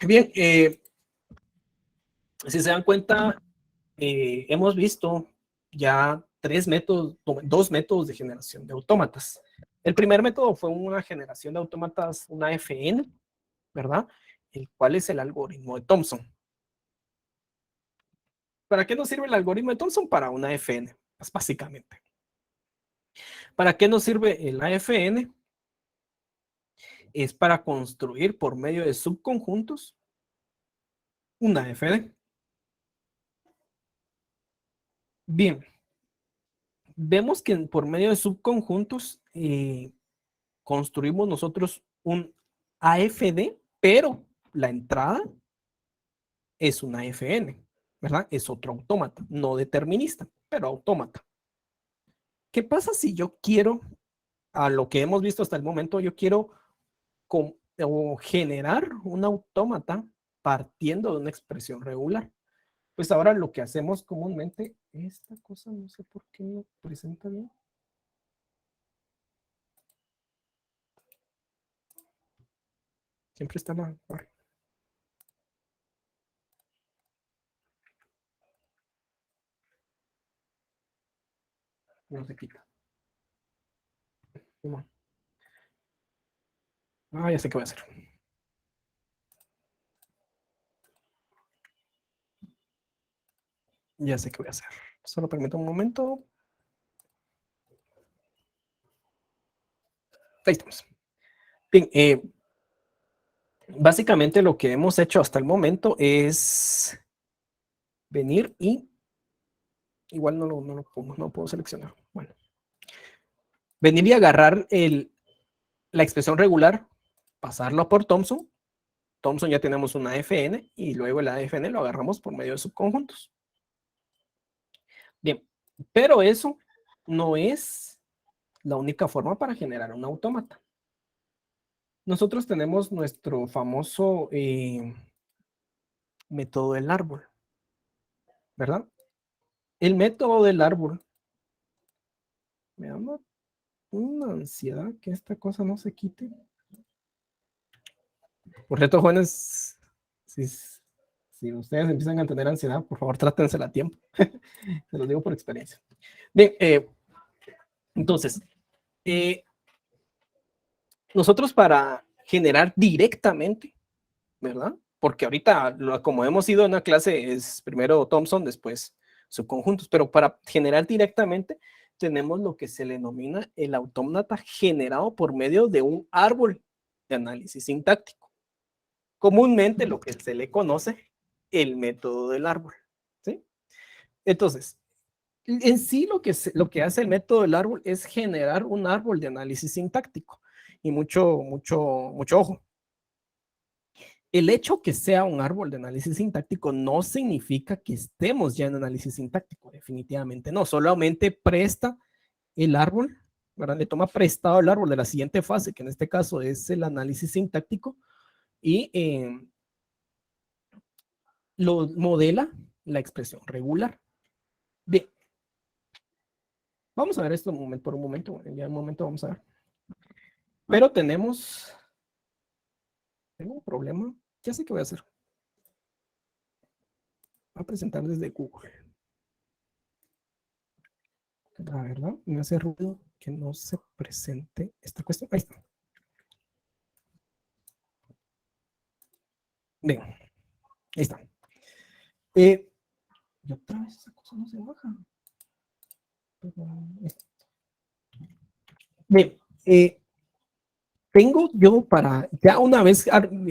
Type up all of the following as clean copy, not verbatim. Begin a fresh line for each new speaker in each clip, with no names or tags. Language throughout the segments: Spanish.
Bien, si se dan cuenta, hemos visto ya dos métodos de generación de autómatas. El primer método fue una generación de autómatas, una FN, ¿verdad? El cual es el algoritmo de Thomson. ¿Para qué nos sirve el algoritmo de Thomson? Para una FN, pues básicamente. ¿Para qué nos sirve el AFN? Es para construir por medio de subconjuntos una AFN. Bien, vemos que por medio de subconjuntos construimos nosotros un AFD, pero la entrada es una AFN, ¿verdad? Es otro autómata, no determinista, pero autómata. ¿Qué pasa si yo quiero, a lo que hemos visto hasta el momento, yo quiero o generar un autómata partiendo de una expresión regular? Pues ahora lo que hacemos comúnmente, esta cosa no sé por qué no presenta bien. Siempre está mal. No se quita. No. Ya sé qué voy a hacer. Ya sé qué voy a hacer. Solo permítame un momento. Ahí estamos. Bien, básicamente lo que hemos hecho hasta el momento es venir y igual no puedo seleccionar. Bueno, venir y agarrar la expresión regular, pasarlo por Thomson. Thomson ya tenemos una FN y luego el AFN lo agarramos por medio de subconjuntos. Bien, pero eso no es la única forma para generar un autómata. Nosotros tenemos nuestro famoso método del árbol, ¿verdad? El método del árbol. Me da una ansiedad que esta cosa no se quite. Por cierto, jóvenes, si ustedes empiezan a tener ansiedad, por favor, trátensela a tiempo. Se los digo por experiencia. Bien, entonces, nosotros para generar directamente, ¿verdad? Porque ahorita, como hemos ido en una clase, es primero Thomson, después subconjuntos, pero para generar directamente tenemos lo que se le denomina el autómata generado por medio de un árbol de análisis sintáctico. Comúnmente lo que se le conoce el método del árbol, ¿sí? Entonces, en sí lo que hace el método del árbol es generar un árbol de análisis sintáctico. Y mucho ojo. El hecho que sea un árbol de análisis sintáctico no significa que estemos ya en análisis sintáctico, definitivamente no, solamente presta el árbol, ¿verdad? Le toma prestado el árbol de la siguiente fase, que en este caso es el análisis sintáctico, y lo modela la expresión regular. Bien, vamos a ver esto por un momento, ya en un momento vamos a ver. Pero tengo un problema, ya sé qué voy a hacer. Voy a presentar desde Google. La verdad, me hace ruido que no se presente esta cuestión. Ahí está. Bien, ahí está. Y otra vez esa cosa no se baja. Bien, tengo yo para, ya una vez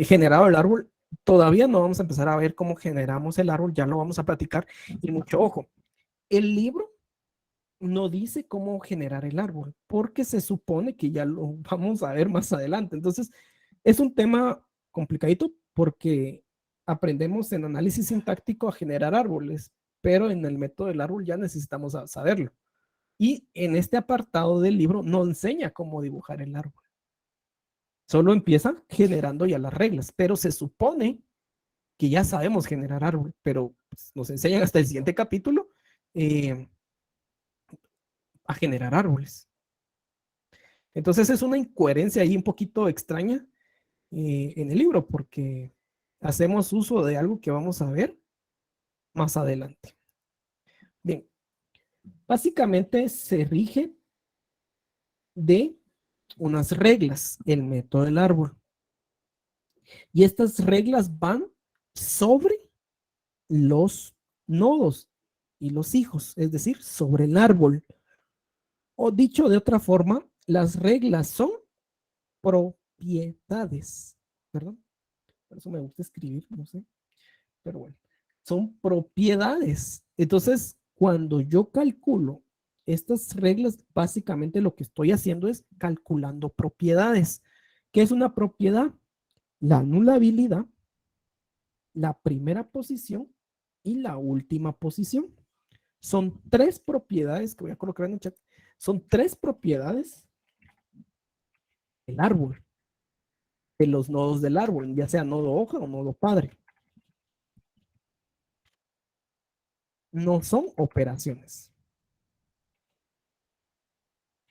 generado el árbol, todavía no vamos a empezar a ver cómo generamos el árbol, ya lo vamos a platicar. Y mucho ojo, el libro no dice cómo generar el árbol, porque se supone que ya lo vamos a ver más adelante. Entonces, es un tema complicadito porque aprendemos en análisis sintáctico a generar árboles, pero en el método del árbol ya necesitamos saberlo. Y en este apartado del libro no enseña cómo dibujar el árbol. Solo empieza generando ya las reglas, pero se supone que ya sabemos generar árbol, pero pues, nos enseñan hasta el siguiente capítulo a generar árboles. Entonces es una incoherencia ahí un poquito extraña en el libro, porque hacemos uso de algo que vamos a ver más adelante. Bien, básicamente se rige de unas reglas, el método del árbol. Y estas reglas van sobre los nodos y los hijos, es decir, sobre el árbol. O dicho de otra forma, las reglas son propiedades, ¿verdad? Por eso me gusta escribir, no sé, pero bueno, son propiedades. Entonces, cuando yo calculo estas reglas, básicamente lo que estoy haciendo es calculando propiedades. ¿Qué es una propiedad? La anulabilidad, la primera posición y la última posición. Son tres propiedades que voy a colocar en el chat. Son tres propiedades del árbol, de los nodos del árbol, ya sea nodo hoja o nodo padre. No son operaciones.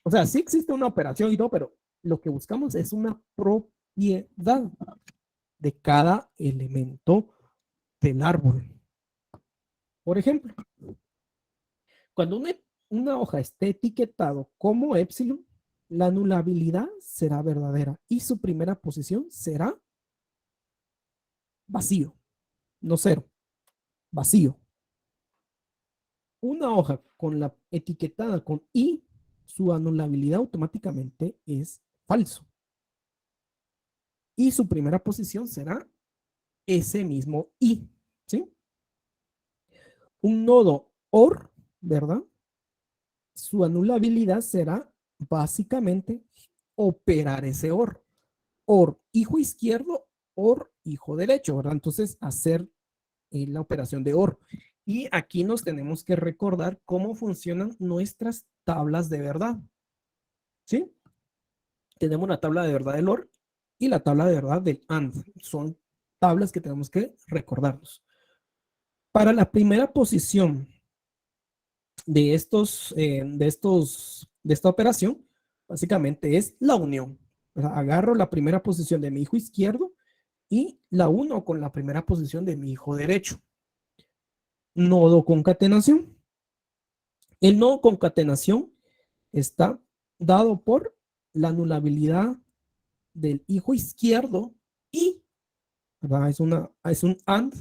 O sea, sí existe una operación y todo, pero lo que buscamos es una propiedad de cada elemento del árbol. Por ejemplo, cuando una hoja esté etiquetado como epsilon, la anulabilidad será verdadera y su primera posición será vacío, no cero, vacío. Una hoja con la etiquetada con i, su anulabilidad automáticamente es falso. Y su primera posición será ese mismo i, ¿sí? Un nodo OR, ¿verdad? Su anulabilidad será básicamente operar ese OR. OR hijo izquierdo, OR hijo derecho, ¿verdad? Entonces, hacer la operación de OR. Y aquí nos tenemos que recordar cómo funcionan nuestras tablas de verdad, ¿sí? Tenemos la tabla de verdad del OR y la tabla de verdad del AND. Son tablas que tenemos que recordarnos. Para la primera posición de esta operación, básicamente es la unión. O sea, agarro la primera posición de mi hijo izquierdo y la uno con la primera posición de mi hijo derecho. Nodo concatenación. El nodo concatenación está dado por la anulabilidad del hijo izquierdo y, ¿verdad? Es un AND,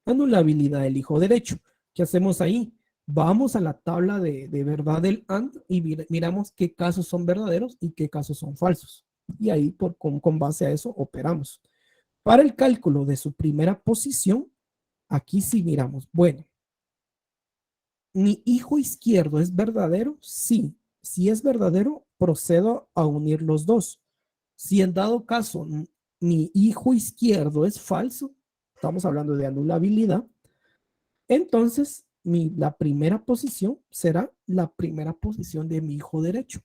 anulabilidad del hijo derecho. ¿Qué hacemos ahí? Vamos a la tabla de verdad del AND y miramos qué casos son verdaderos y qué casos son falsos. Y ahí con base a eso operamos. Para el cálculo de su primera posición, aquí sí miramos, bueno, ¿mi hijo izquierdo es verdadero? Sí. Si es verdadero, procedo a unir los dos. Si en dado caso mi hijo izquierdo es falso, estamos hablando de anulabilidad, entonces la primera posición será la primera posición de mi hijo derecho.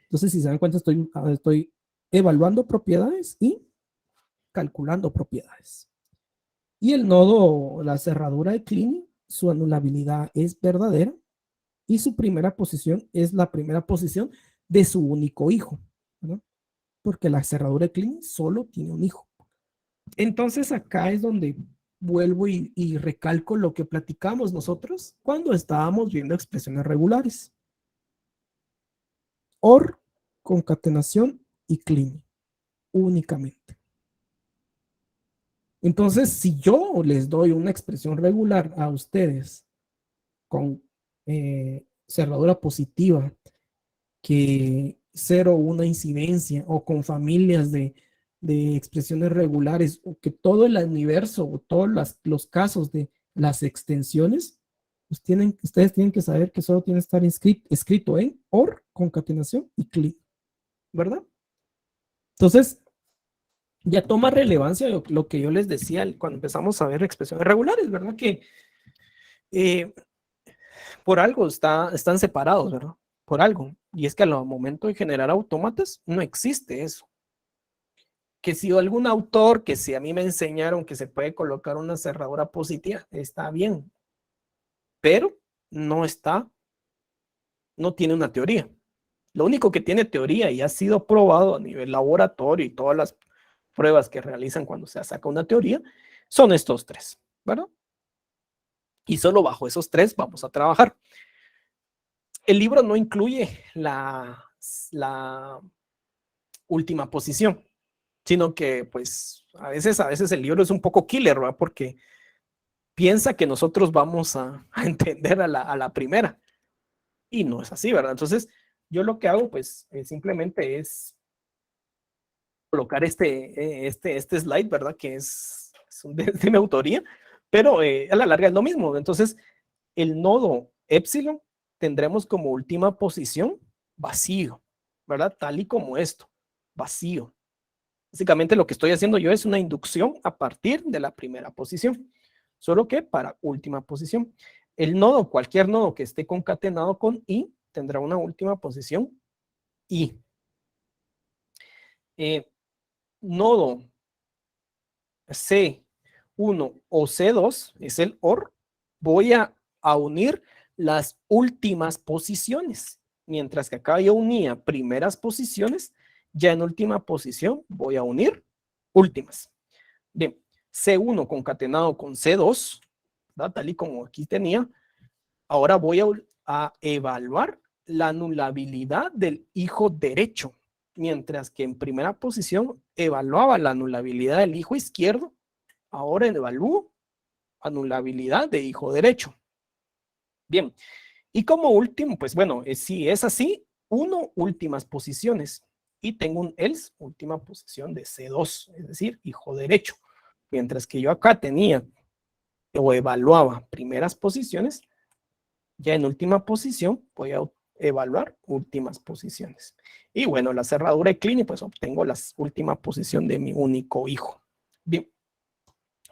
Entonces, si se dan cuenta, estoy evaluando propiedades y calculando propiedades. Y el nodo, la cerradura de Kleene, su anulabilidad es verdadera y su primera posición es la primera posición de su único hijo, ¿no? Porque la cerradura de Kleene solo tiene un hijo. Entonces acá es donde vuelvo y recalco lo que platicamos nosotros cuando estábamos viendo expresiones regulares. OR, concatenación y Kleene, únicamente. Entonces, si yo les doy una expresión regular a ustedes con cerradura positiva, que cero una incidencia, o con familias de expresiones regulares, o que todo el universo o todos los casos de las extensiones, pues ustedes tienen que saber que solo tiene que estar escrito en OR, concatenación y CLI, ¿verdad? Entonces, ya toma relevancia lo que yo les decía cuando empezamos a ver expresiones regulares, ¿verdad? Que eh, por algo están separados, ¿verdad? Por algo. Y es que al momento de generar autómatas no existe eso. Que si algún autor, que si a mí me enseñaron que se puede colocar una cerradura positiva, está bien, pero no no tiene una teoría. Lo único que tiene teoría y ha sido probado a nivel laboratorio y todas las pruebas que realizan cuando se saca una teoría, son estos tres, ¿verdad? Y solo bajo esos tres vamos a trabajar. El libro no incluye la última posición, sino que pues a veces el libro es un poco killer, ¿verdad? Porque piensa que nosotros vamos a entender a la primera y no es así, ¿verdad? Entonces yo lo que hago pues simplemente es colocar este slide, ¿verdad? Que es de mi autoría, pero a la larga es lo mismo. Entonces el nodo epsilon tendremos como última posición vacío, ¿verdad? Tal y como esto, vacío. Básicamente lo que estoy haciendo yo es una inducción a partir de la primera posición, solo que para última posición. El nodo, cualquier nodo que esté concatenado con i, tendrá una última posición i. Nodo C1 o C2 es el OR, voy a unir las últimas posiciones, mientras que acá yo unía primeras posiciones, ya en última posición voy a unir últimas. Bien, C1 concatenado con C2, ¿verdad? Tal y como aquí tenía, ahora voy a evaluar la anulabilidad del hijo derecho, mientras que en primera posición evaluaba la anulabilidad del hijo izquierdo, ahora evalúo anulabilidad de hijo derecho. Bien, y como último, pues bueno, si es así, uno últimas posiciones y tengo un else, última posición de C2, es decir, hijo derecho. Mientras que yo acá tenía o evaluaba primeras posiciones, ya en última posición voy a evaluar últimas posiciones. Y bueno, la cerradura de Clini, pues obtengo la última posición de mi único hijo. Bien,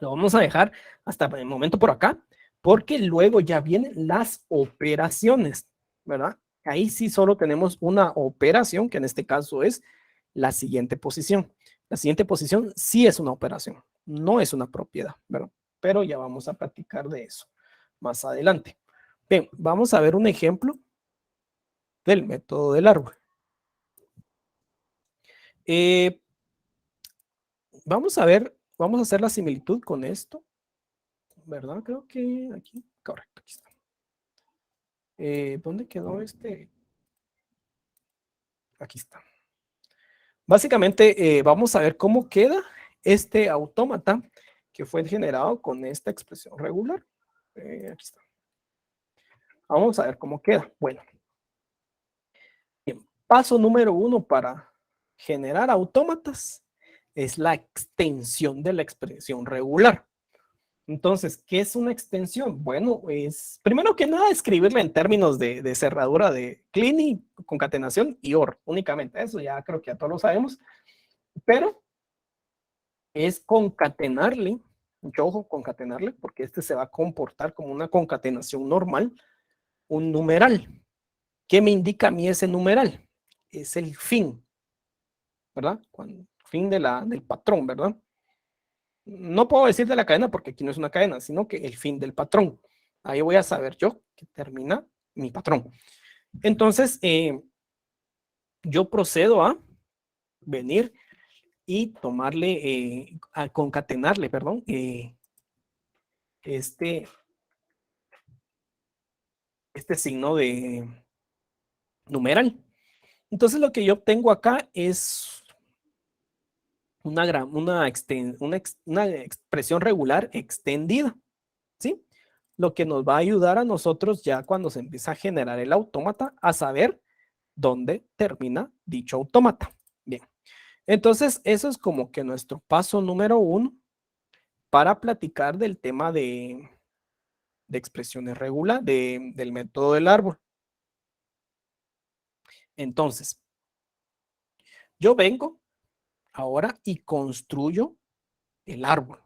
lo vamos a dejar hasta el momento por acá, porque luego ya vienen las operaciones, ¿verdad? Ahí sí solo tenemos una operación, que en este caso es la siguiente posición. La siguiente posición sí es una operación, no es una propiedad, ¿verdad? Pero ya vamos a platicar de eso más adelante. Bien, vamos a ver un ejemplo del método del árbol. Eh, vamos a ver, vamos a hacer la similitud con esto, ¿verdad? Creo que aquí, correcto, aquí está. ¿Dónde quedó este? Aquí está. Básicamente, vamos a ver cómo queda este autómata que fue generado con esta expresión regular. Aquí está. Vamos a ver cómo queda. Bueno, bien, paso número 1 para generar autómatas es la extensión de la expresión regular. Entonces, ¿qué es una extensión? Bueno, es primero que nada escribirla en términos de cerradura de clean, concatenación y OR únicamente. Eso ya creo que ya todos lo sabemos, pero es concatenarle, mucho ojo, concatenarle, porque este se va a comportar como una concatenación normal, un numeral. ¿Qué me indica a mí ese numeral? Es el fin, ¿verdad? Fin del patrón, ¿verdad? No puedo decir de la cadena porque aquí no es una cadena, sino que el fin del patrón. Ahí voy a saber yo que termina mi patrón. Entonces, yo procedo a venir y tomarle, a concatenarle, perdón, este, este signo de numeral. Entonces, lo que yo obtengo acá es una expresión regular extendida, ¿sí? Lo que nos va a ayudar a nosotros ya cuando se empieza a generar el autómata a saber dónde termina dicho autómata. Bien, entonces eso es como que nuestro paso número 1 para platicar del tema de expresiones regulares del método del árbol. Entonces, yo vengo ahora y construyo el árbol.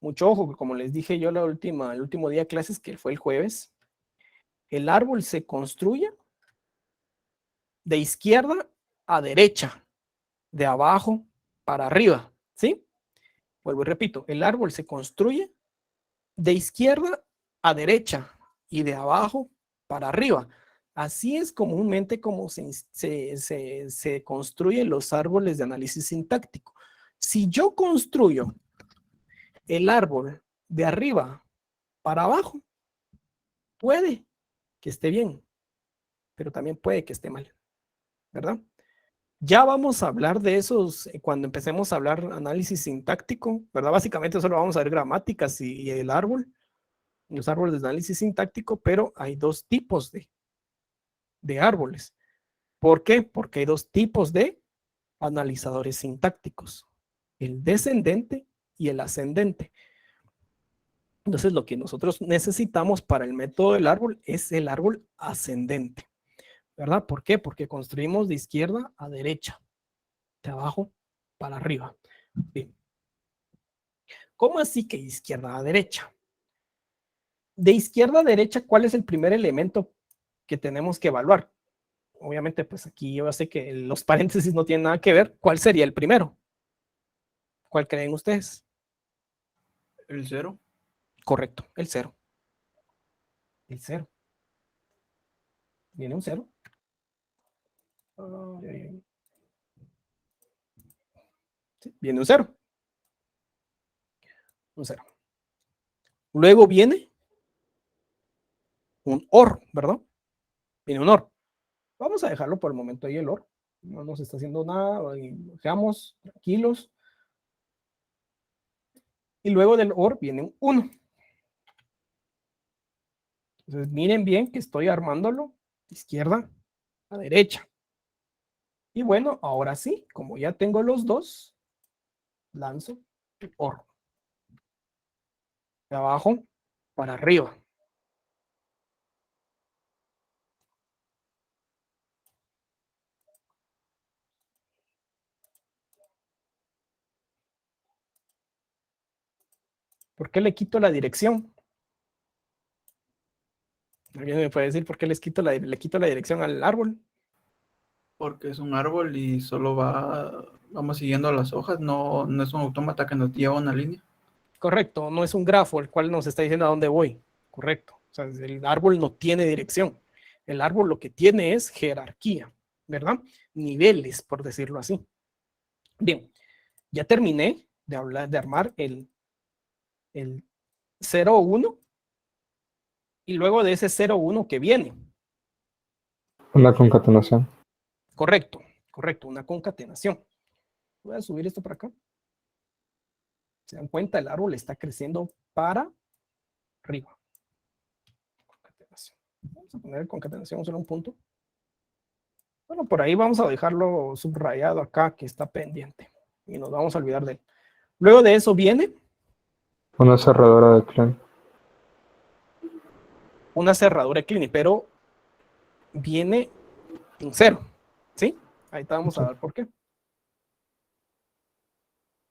Mucho ojo, que como les dije yo el último día de clases, que fue el jueves, el árbol se construye de izquierda a derecha, de abajo para arriba, ¿sí? Vuelvo y repito, el árbol se construye de izquierda a derecha y de abajo para arriba. Así es comúnmente como se construyen los árboles de análisis sintáctico. Si yo construyo el árbol de arriba para abajo, puede que esté bien, pero también puede que esté mal, ¿verdad? Ya vamos a hablar de esos cuando empecemos a hablar análisis sintáctico, ¿verdad? Básicamente solo vamos a ver gramáticas y el árbol, los árboles de análisis sintáctico, pero hay dos tipos de árboles. ¿Por qué? Porque hay dos tipos de analizadores sintácticos, el descendente y el ascendente. Entonces, lo que nosotros necesitamos para el método del árbol es el árbol ascendente, ¿verdad? ¿Por qué? Porque construimos de izquierda a derecha, de abajo para arriba. Bien. ¿Cómo así que izquierda a derecha? De izquierda a derecha, ¿cuál es el primer elemento que tenemos que evaluar? Obviamente, pues aquí yo sé que los paréntesis no tienen nada que ver. ¿Cuál sería el primero? ¿Cuál creen ustedes?
El 0.
Correcto, el 0. El 0. Viene un 0. Sí, viene un 0. Un 0. Luego viene un OR, ¿verdad? Viene un OR. Vamos a dejarlo por el momento ahí el OR. No nos está haciendo nada. Veamos, tranquilos. Y luego del OR viene un 1. Entonces miren bien que estoy armándolo de izquierda a derecha. Y bueno, ahora sí, como ya tengo los dos, lanzo el OR. De abajo para arriba. ¿Por qué le quito la dirección? ¿Alguien me puede decir por qué le quito la dirección al árbol?
Porque es un árbol y solo vamos siguiendo las hojas, no es un autómata que nos lleva una línea.
Correcto, no es un grafo el cual nos está diciendo a dónde voy. Correcto. O sea, el árbol no tiene dirección. El árbol lo que tiene es jerarquía, ¿verdad? Niveles, por decirlo así. Bien, ya terminé de armar el 0,1 y luego de ese 0,1 que viene.
Una concatenación.
Correcto, correcto, una concatenación. Voy a subir esto para acá. Se dan cuenta, el árbol está creciendo para arriba. Concatenación. Vamos a poner concatenación solo un punto. Bueno, por ahí vamos a dejarlo subrayado acá que está pendiente y nos vamos a olvidar de él. Luego de eso viene
Una cerradura de Klein.
una cerradura Kleene, pero viene un 0, ¿sí? Ahí te vamos a ver por qué.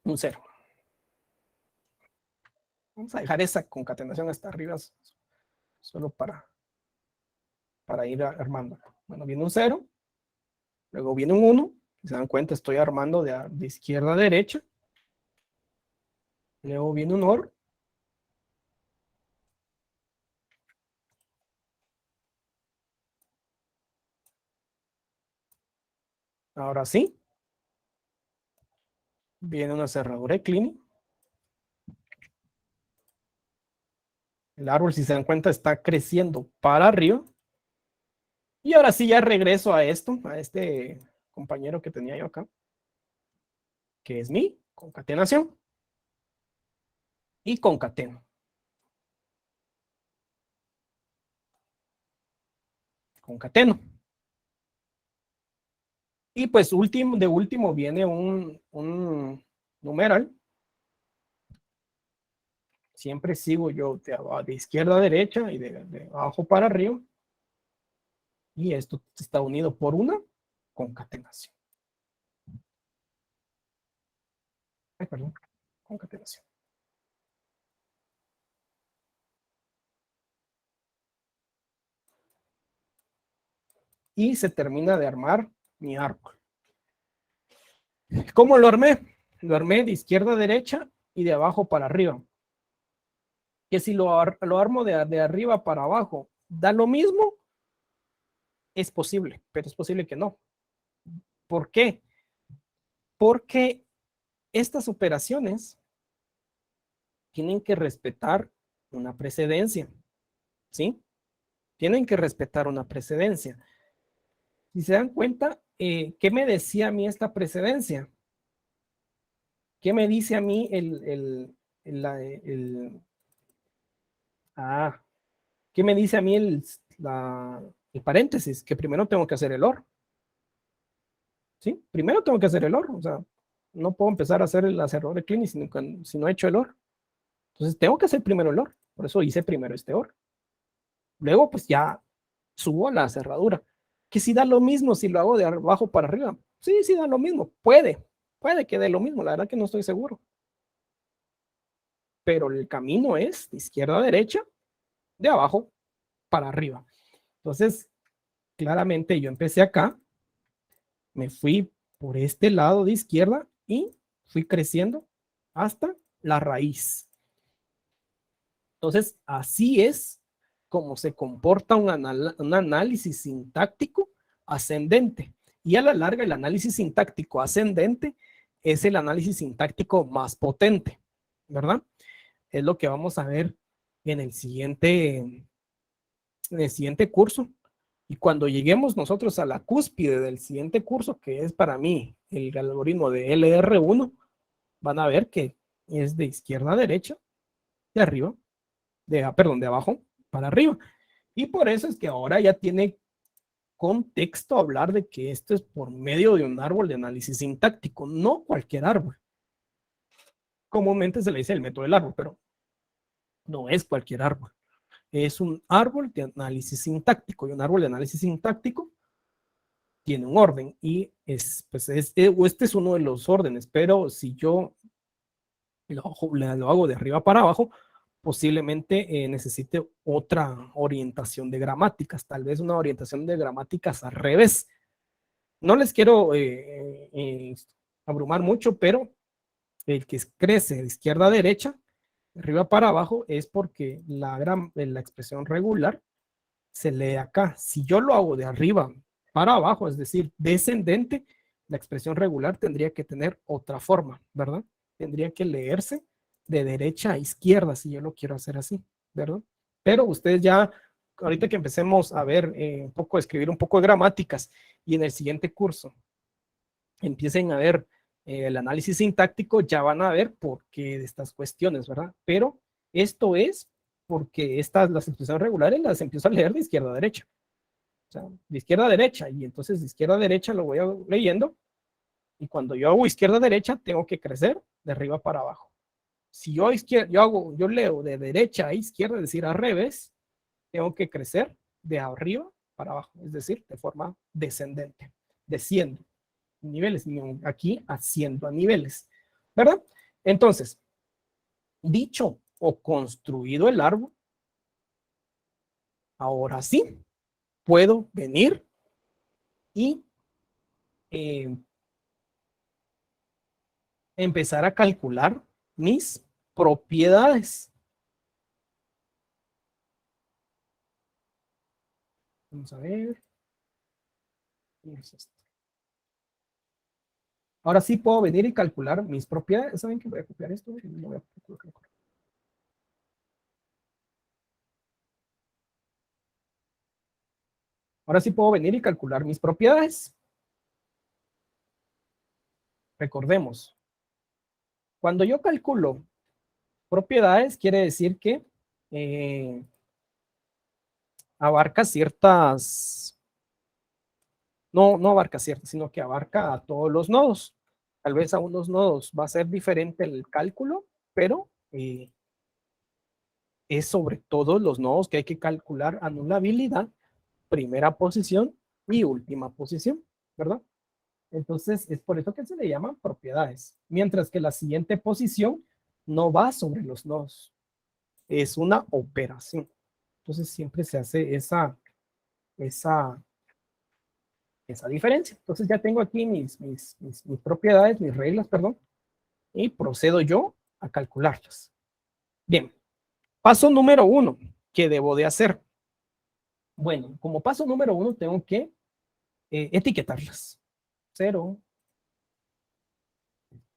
Un 0. Vamos a dejar esa concatenación hasta arriba solo para ir armando. Bueno, viene un 0, luego viene un 1. Si se dan cuenta, estoy armando de izquierda a derecha. Luego viene un OR. Ahora sí. Viene una cerradura de Kleene. El árbol, si se dan cuenta, está creciendo para arriba. Y ahora sí ya regreso a esto, a este compañero que tenía yo acá, que es mi concatenación. Y concateno. Concateno. Y pues de último viene un numeral. Siempre sigo yo de izquierda a derecha y de abajo para arriba. Y esto está unido por una concatenación. Ay, perdón, concatenación. Y se termina de armar mi árbol. ¿Cómo lo armé? Lo armé de izquierda a derecha y de abajo para arriba. Que si lo armo de arriba para abajo, da lo mismo, es posible, pero es posible que no. ¿Por qué? Porque estas operaciones tienen que respetar una precedencia, ¿sí? Tienen que respetar una precedencia. Si se dan cuenta, ¿qué me decía a mí esta precedencia? ¿Qué me dice a mí ¿qué me dice a mí el paréntesis? Que primero tengo que hacer el OR. ¿Sí? Primero tengo que hacer el OR. O sea, no puedo empezar a hacer el error clean si no he hecho el OR. Entonces tengo que hacer primero el OR. Por eso hice primero este OR. Luego, pues ya subo la cerradura. Que si da lo mismo si lo hago de abajo para arriba. Sí, sí da lo mismo. Puede que dé lo mismo. La verdad que no estoy seguro. Pero el camino es de izquierda a derecha, de abajo para arriba. Entonces, claramente yo empecé acá, me fui por este lado de izquierda y fui creciendo hasta la raíz. Entonces, así es como se comporta un análisis sintáctico ascendente. Y a la larga, el análisis sintáctico ascendente es el análisis sintáctico más potente, ¿verdad? Es lo que vamos a ver en el siguiente curso. Y cuando lleguemos nosotros a la cúspide del siguiente curso, que es para mí el algoritmo de LR1, van a ver que es de izquierda a derecha, de arriba, de abajo para arriba. Y por eso es que ahora ya tiene contexto hablar de que esto es por medio de un árbol de análisis sintáctico, no cualquier árbol. Comúnmente se le dice el método del árbol, pero no es cualquier árbol. Es un árbol de análisis sintáctico, y un árbol de análisis sintáctico tiene un orden y este es uno de los órdenes, pero si yo lo hago de arriba para abajo, posiblemente necesite otra orientación de gramáticas, tal vez una orientación de gramáticas al revés. No les quiero abrumar mucho, pero el que crece de izquierda a derecha, de arriba para abajo, es porque la expresión regular se lee acá. Si yo lo hago de arriba para abajo, es decir, descendente, la expresión regular tendría que tener otra forma, ¿verdad? Tendría que leerse de derecha a izquierda si yo lo quiero hacer así, ¿verdad? Pero ustedes ya, ahorita que empecemos a ver un poco, escribir un poco de gramáticas y en el siguiente curso empiecen a ver el análisis sintáctico, ya van a ver por qué de estas cuestiones, ¿verdad? Pero esto es porque las expresiones regulares las empiezo a leer de izquierda a derecha. O sea, de izquierda a derecha, y entonces de izquierda a derecha lo voy leyendo, y cuando yo hago izquierda a derecha, tengo que crecer de arriba para abajo. Si yo leo de derecha a izquierda, es decir, al revés, tengo que crecer de arriba para abajo, es decir, de forma descendente, desciendo niveles, aquí asciendo a niveles, ¿verdad? Entonces, dicho o construido el árbol, ahora sí puedo venir y empezar a calcular mis propiedades. Vamos a ver. Ahora sí puedo venir y calcular mis propiedades. ¿Saben que voy a copiar esto? No voy a Ahora sí puedo venir y calcular mis propiedades. Recordemos, cuando yo calculo propiedades, quiere decir que abarca ciertas, no abarca ciertas, sino que abarca a todos los nodos. Tal vez a unos nodos va a ser diferente el cálculo, pero es sobre todos los nodos que hay que calcular anulabilidad, primera posición y última posición, ¿verdad? Entonces, es por eso que se le llaman propiedades. Mientras que la siguiente posición no va sobre los nodos. Es una operación. Entonces, siempre se hace esa diferencia. Entonces, ya tengo aquí mis propiedades, mis reglas, perdón, y procedo yo a calcularlas. Bien, paso número 1, ¿qué debo de hacer? Bueno, como paso número 1, tengo que etiquetarlas. 0,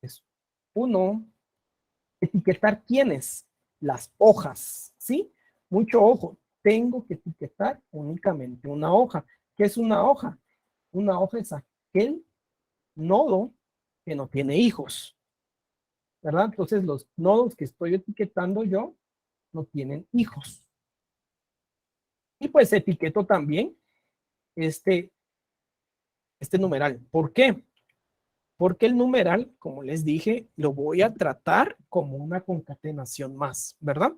eso. uno, etiquetar quiénes, las hojas, ¿sí? Mucho ojo, tengo que etiquetar únicamente una hoja. ¿Qué es una hoja? Una hoja es aquel nodo que no tiene hijos, ¿verdad? Entonces los nodos que estoy etiquetando yo no tienen hijos. Y pues etiqueto también este numeral. ¿Por qué? Porque el numeral, como les dije, lo voy a tratar como una concatenación más, ¿verdad?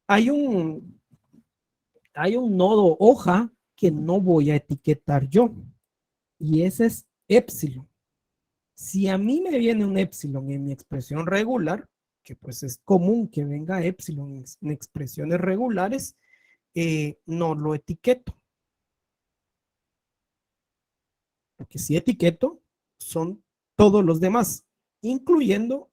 Hay un nodo hoja que no voy a etiquetar yo, y ese es epsilon. Si a mí me viene un epsilon en mi expresión regular, que pues es común que venga epsilon en expresiones regulares, no lo etiqueto. Porque si etiqueto, son todos los demás, incluyendo,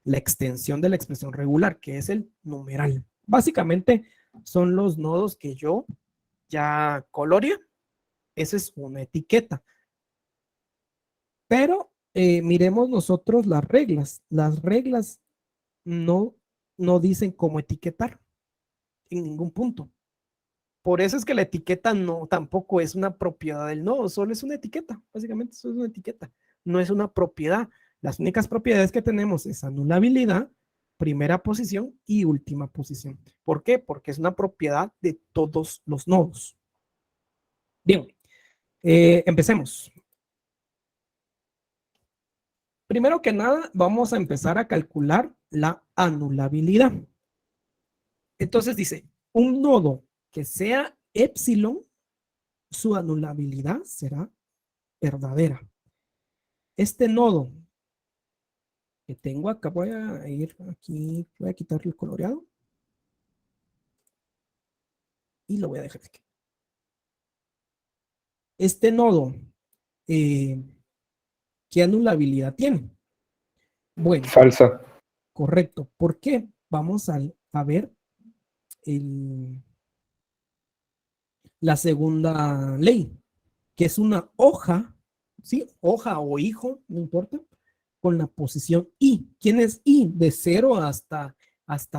la extensión de la expresión regular, que es el numeral. Básicamente son los nodos que yo ya coloreé. Esa es una etiqueta. Pero miremos nosotros las reglas. Las reglas no dicen cómo etiquetar en ningún punto. Por eso es que la etiqueta no tampoco es una propiedad del nodo, solo es una etiqueta. Básicamente eso es una etiqueta, no es una propiedad. Las únicas propiedades que tenemos es anulabilidad, primera posición y última posición. ¿Por qué? Porque es una propiedad de todos los nodos. Bien, empecemos. Primero que nada, vamos a empezar a calcular la anulabilidad. Entonces dice, un nodo que sea epsilon, su anulabilidad será verdadera. Este nodo que tengo acá, voy a ir aquí, voy a quitarle el coloreado y lo voy a dejar aquí. Este nodo, ¿qué anulabilidad tiene? Bueno,
Falsa.
correcto. ¿Por qué? Vamos a ver la segunda ley, que es una hoja, ¿sí? Hoja o hijo, no importa, con la posición i. ¿Quién es i? De 0 hasta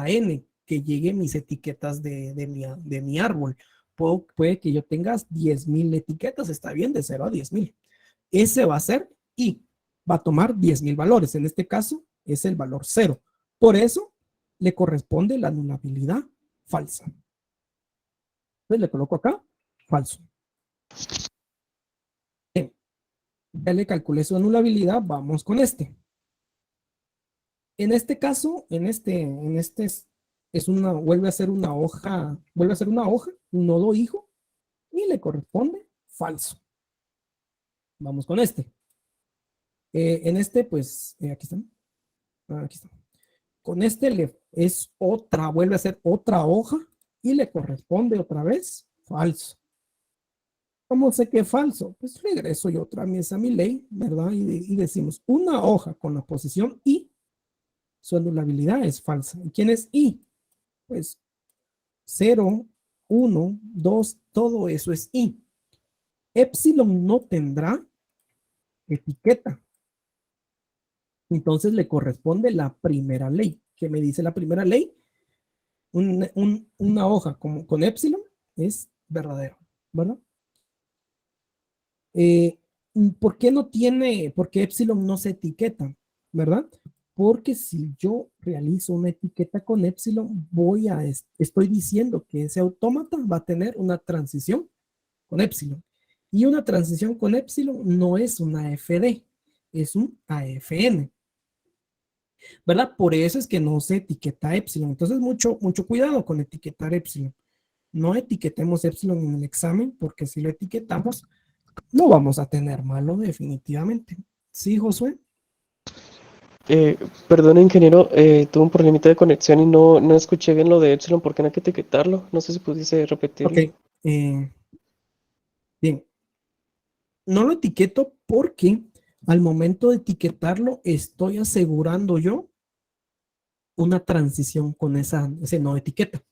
n, que lleguen mis etiquetas de mi árbol. Puede que yo tenga 10,000 etiquetas, está bien, de 0 a 10,000. Ese va a ser i, va a tomar 10,000 valores. En este caso es el valor 0. Por eso le corresponde la anulabilidad falsa. Entonces le coloco acá, falso. Bien, ya le calculé su anulabilidad, vamos con este. En este caso, vuelve a ser una hoja, un nodo hijo, y le corresponde falso. Vamos con este. En este, pues, aquí está. Aquí está. Con este vuelve a ser otra hoja y le corresponde otra vez falso. ¿Cómo sé que es falso? Pues regreso yo otra vez a mi ley, ¿verdad? Y decimos una hoja con la posición i, su anulabilidad es falsa. ¿Y quién es i? Pues 0, 1, 2, todo eso es i. Epsilon no tendrá etiqueta. Entonces le corresponde la primera ley. ¿Qué me dice la primera ley? Una hoja con epsilon es verdadero, ¿verdad? ¿Por qué epsilon no se etiqueta, verdad? Porque si yo realizo una etiqueta con epsilon, estoy diciendo que ese autómata va a tener una transición con epsilon. Y una transición con epsilon no es una FD, es un AFN, ¿verdad? Por eso es que no se etiqueta epsilon. Entonces, mucho cuidado con etiquetar epsilon. No etiquetemos epsilon en el examen, porque si lo etiquetamos, no vamos a tener malo definitivamente. ¿Sí, Josué?
Perdón, ingeniero, tuve un problemita de conexión y no escuché bien lo de Epsilon, ¿por qué no hay que etiquetarlo? No sé si pudiese
Ok.
repetirlo.
Bien. No lo etiqueto porque al momento de etiquetarlo estoy asegurando yo una transición con ese no etiqueta.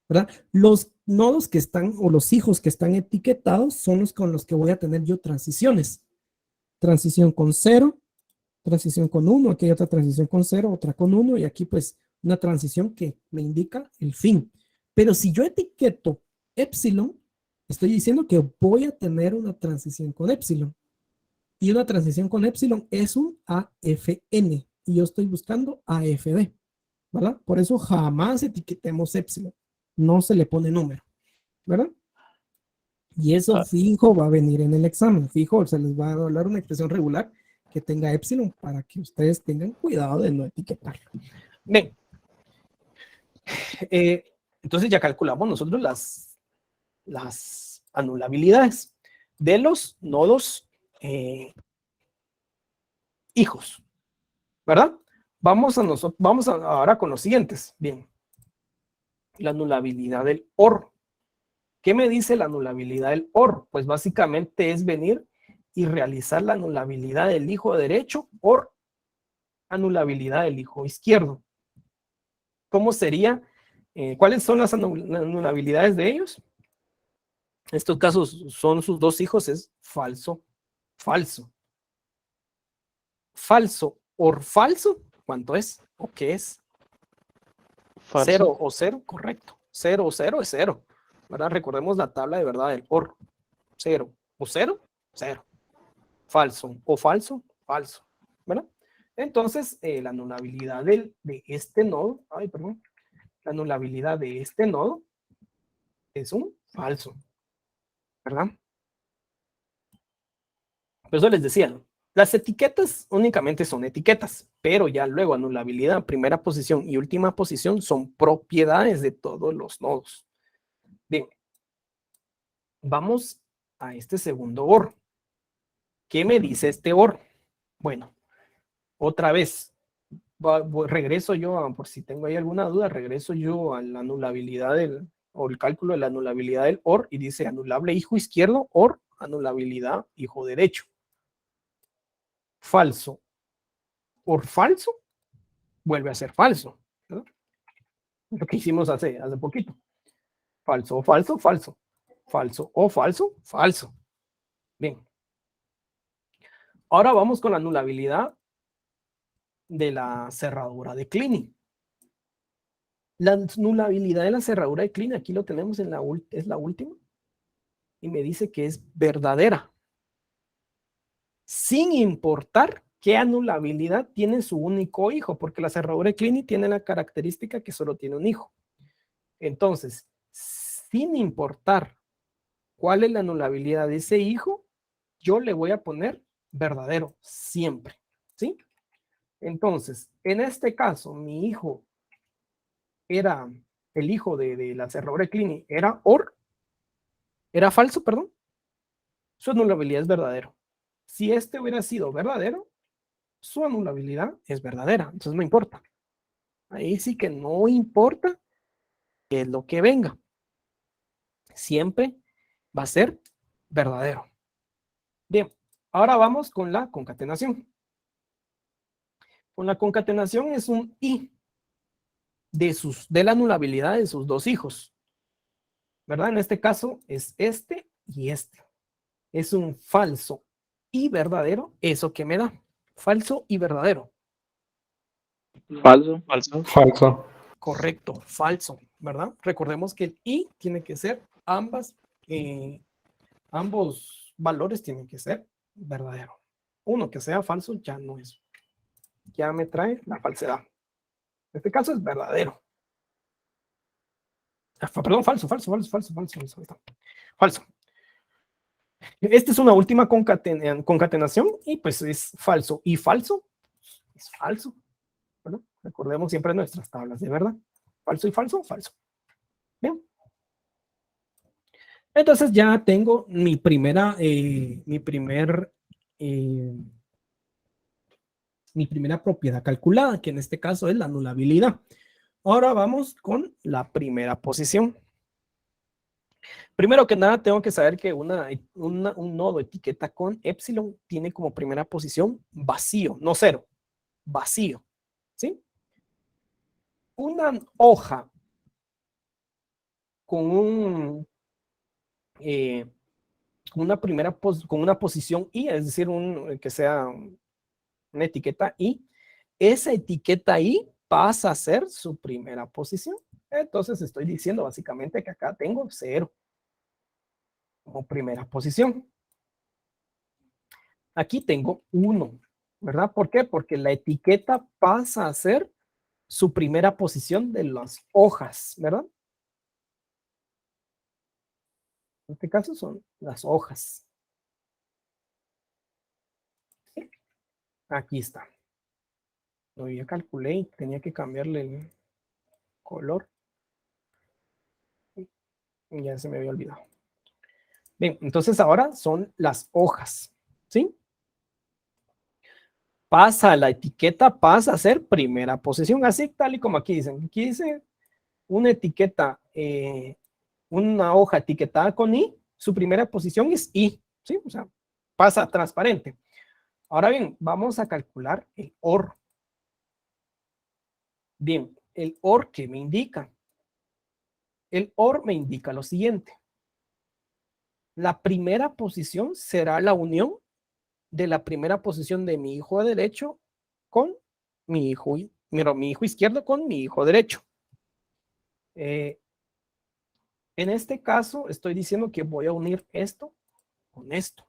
¿verdad? Los nodos que están, o los hijos que están etiquetados, son los con los que voy a tener yo transiciones. Transición con 0, transición con 1, aquí hay otra transición con 0, otra con 1, y aquí pues una transición que me indica el fin. Pero si yo etiqueto epsilon, estoy diciendo que voy a tener una transición con epsilon. Y una transición con epsilon es un AFN. Y yo estoy buscando AFD, ¿verdad? Por eso jamás etiquetemos epsilon. No se le pone número, ¿verdad? Y eso fijo va a venir en el examen. Fijo, se les va a hablar una expresión regular que tenga epsilon para que ustedes tengan cuidado de no etiquetarlo.
Bien. Entonces ya calculamos nosotros las anulabilidades de los nodos hijos, ¿verdad? Vamos ahora con los siguientes. Bien. La anulabilidad del OR. ¿Qué me dice la anulabilidad del OR? Pues básicamente es venir y realizar la anulabilidad del hijo derecho o anulabilidad del hijo izquierdo. ¿Cómo sería? ¿Cuáles son las anulabilidades de ellos? En estos casos son sus dos hijos, es falso, falso. Falso or falso, ¿cuánto es? ¿O qué es?
Falso.
0 o 0, correcto. 0 o 0 es 0. ¿Verdad? Recordemos la tabla de verdad del OR. 0 o 0, 0. Falso o falso, falso. ¿Verdad? Entonces, la anulabilidad de este nodo, la anulabilidad de este nodo es un falso. ¿Verdad? Por eso les decía, las etiquetas únicamente son etiquetas, pero ya luego anulabilidad, primera posición y última posición son propiedades de todos los nodos. Bien, vamos a este segundo OR. ¿Qué me dice este OR? Bueno, otra vez, regreso yo, por si tengo ahí alguna duda, regreso yo a la anulabilidad o el cálculo de la anulabilidad del OR y dice anulable hijo izquierdo, OR, anulabilidad hijo derecho. Falso por falso, vuelve a ser falso, ¿no? Lo que hicimos hace poquito. Falso o falso, falso. Falso o falso, falso. Bien. Ahora vamos con la anulabilidad de la cerradura de Kleene. La anulabilidad de la cerradura de Kleene, aquí lo tenemos es la última, y me dice que es verdadera, sin importar qué anulabilidad tiene su único hijo, porque la cerradura de Kleene tiene la característica que solo tiene un hijo. Entonces, sin importar cuál es la anulabilidad de ese hijo, yo le voy a poner verdadero siempre, ¿sí? Entonces, en este caso, mi hijo era, el hijo de la cerradura de Kleene era OR, era falso, perdón, su anulabilidad es verdadero. Si este hubiera sido verdadero, su anulabilidad es verdadera, entonces no importa. Ahí sí que no importa qué es lo que venga. Siempre va a ser verdadero. Bien, ahora vamos con la concatenación. Con la concatenación es un I de la anulabilidad de sus dos hijos. ¿Verdad? En este caso es este y este. Es un falso y verdadero. ¿Eso qué me da? Falso y verdadero.
Falso.
Falso.
Falso.
Correcto, falso, ¿verdad? Recordemos que el I tiene que ser ambos valores tienen que ser verdadero. Uno que sea falso ya no es. Ya me trae la falsedad. En este caso es verdadero. Perdón, falso. Falso. Esta es una última concatenación y pues es falso y falso. Es falso. Bueno, recordemos siempre nuestras tablas de verdad. Falso y falso, falso. Bien. Entonces ya tengo mi primera propiedad calculada, que en este caso es la anulabilidad. Ahora vamos con la primera posición. Primero que nada, tengo que saber que un nodo etiqueta con epsilon tiene como primera posición vacío, no cero, vacío. ¿Sí? Una hoja con un con una posición I, es decir, que sea una etiqueta I, esa etiqueta I pasa a ser su primera posición. Entonces estoy diciendo básicamente que acá tengo 0 como primera posición. Aquí tengo 1, ¿verdad? ¿Por qué? Porque la etiqueta pasa a ser su primera posición de las hojas, ¿verdad? En este caso son las hojas. Aquí está. Lo ya calculé y tenía que cambiarle el color. Ya se me había olvidado. Bien, entonces ahora son las hojas, ¿sí? Pasa la etiqueta, pasa a ser primera posición, así tal y como aquí dicen. Aquí dice una etiqueta, una hoja etiquetada con I, su primera posición es I, ¿sí? O sea, pasa transparente. Ahora bien, vamos a calcular el OR. Bien, el OR, ¿qué me indica? El OR me indica lo siguiente. La primera posición será la unión de la primera posición de mi hijo derecho con mi hijo, mi hijo izquierdo con mi hijo derecho. En este caso, estoy diciendo que voy a unir esto con esto,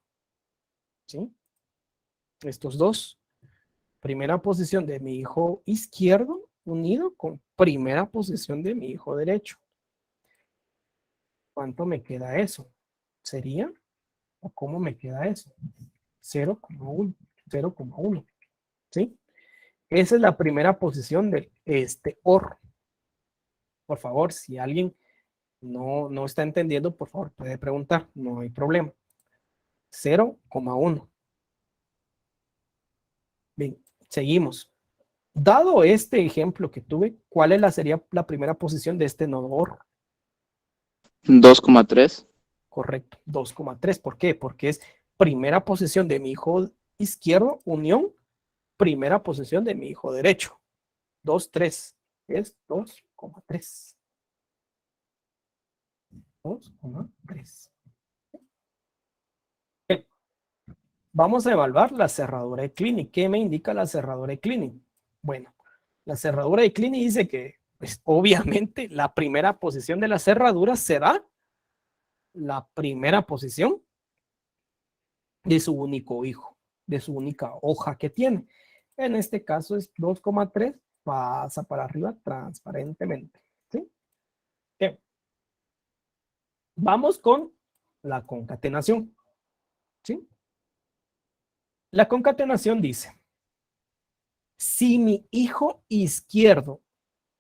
¿sí? Estos dos. Primera posición de mi hijo izquierdo unido con primera posición de mi hijo derecho. ¿Cuánto me queda eso? ¿Sería? ¿O cómo me queda eso? 0,1. 0,1. ¿Sí? Esa es la primera posición de este OR. Por favor, si alguien no está entendiendo, por favor, puede preguntar. No hay problema. 0,1. Bien, seguimos. Dado este ejemplo que tuve, ¿cuál sería la primera posición de este nodo OR?
2,3.
Correcto, 2,3. ¿Por qué? Porque es primera posición de mi hijo izquierdo, unión, primera posición de mi hijo derecho. 2,3. Es 2,3. 2,3. Vamos a evaluar la cerradura de Kleene. ¿Qué me indica la cerradura de Kleene? Bueno, la cerradura de Kleene dice que, pues, obviamente, la primera posición de la cerradura será la primera posición de su único hijo, de su única hoja que tiene. En este caso es 2,3, pasa para arriba transparentemente. ¿Sí? Bien. Vamos con la concatenación. ¿Sí? La concatenación dice, si mi hijo izquierdo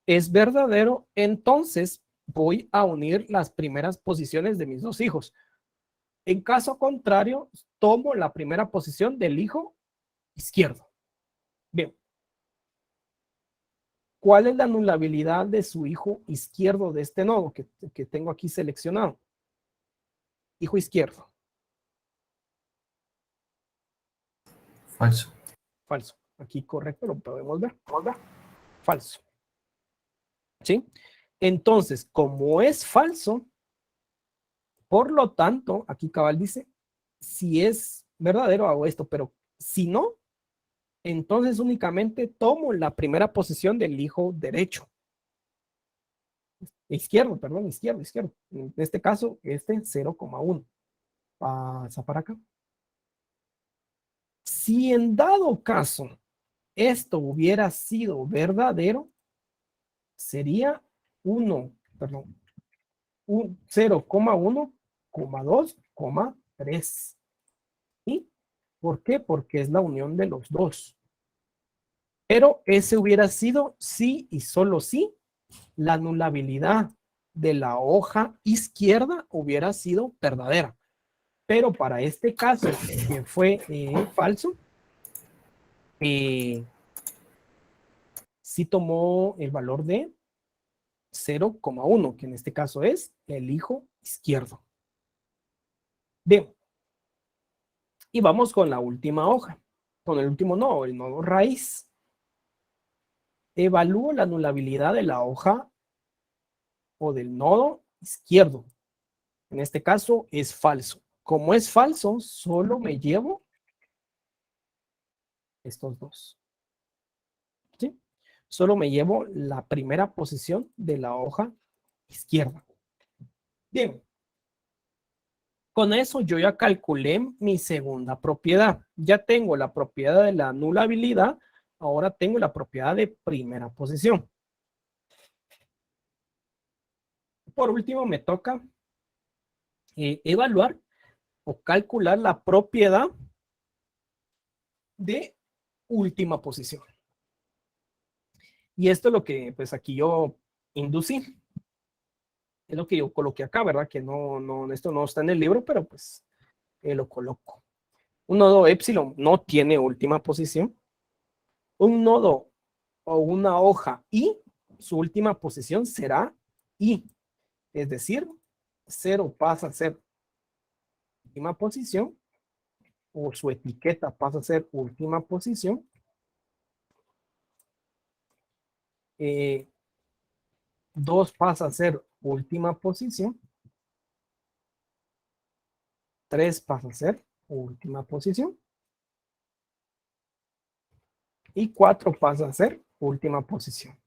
es verdadero, entonces voy a unir las primeras posiciones de mis dos hijos. En caso contrario, tomo la primera posición del hijo izquierdo. Bien. ¿Cuál es la anulabilidad de su hijo izquierdo de este nodo que tengo aquí seleccionado? Hijo izquierdo.
Falso.
Falso. Aquí correcto, lo podemos ver. Falso. ¿Sí? Entonces, como es falso, por lo tanto, aquí cabal dice, si es verdadero hago esto, pero si no, entonces únicamente tomo la primera posición del hijo derecho. Izquierdo, perdón, izquierdo. En este caso, 0,1. Pasa para acá. Si en dado caso esto hubiera sido verdadero, sería 0,1,2,3. ¿Y por qué? Porque es la unión de los dos. Pero ese hubiera sido sí y solo sí la anulabilidad de la hoja izquierda hubiera sido verdadera. Pero para este caso, que fue falso, sí tomó el valor de 0,1, que en este caso es el hijo izquierdo. Bien. Y vamos con la última hoja, con el último nodo, el nodo raíz. Evalúo la anulabilidad de la hoja o del nodo izquierdo. En este caso es falso. Como es falso, solo me llevo estos dos. ¿Sí? Solo me llevo la primera posición de la hoja izquierda. Bien. Con eso yo ya calculé mi segunda propiedad. Ya tengo la propiedad de la anulabilidad. Ahora tengo la propiedad de primera posición. Por último, me toca evaluar o calcular la propiedad de última posición. Y esto es lo que pues aquí yo inducí. Es lo que yo coloqué acá, ¿verdad? Que esto no está en el libro, pero pues lo coloco. Un nodo epsilon no tiene última posición. Un nodo o una hoja y su última posición será i. Es decir, 0 pasa a ser última posición o su etiqueta pasa a ser última posición. 2 pasa a ser última posición. 3 pasa a ser última posición. Y 4 pasa a ser última posición.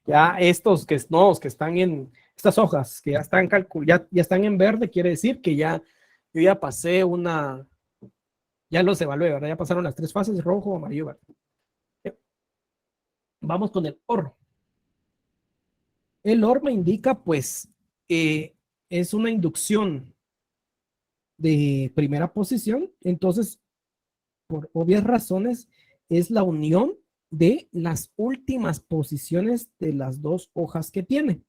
Ya estos nodos que están en estas hojas, que ya están ya están en verde, quiere decir que yo ya pasé ya los evalué, ¿verdad? Ya pasaron las 3 fases, rojo, amarillo, verde. Vamos con el OR. El OR me indica, pues, es una inducción de primera posición, entonces, por obvias razones, es la unión de las últimas posiciones de las dos hojas que tiene.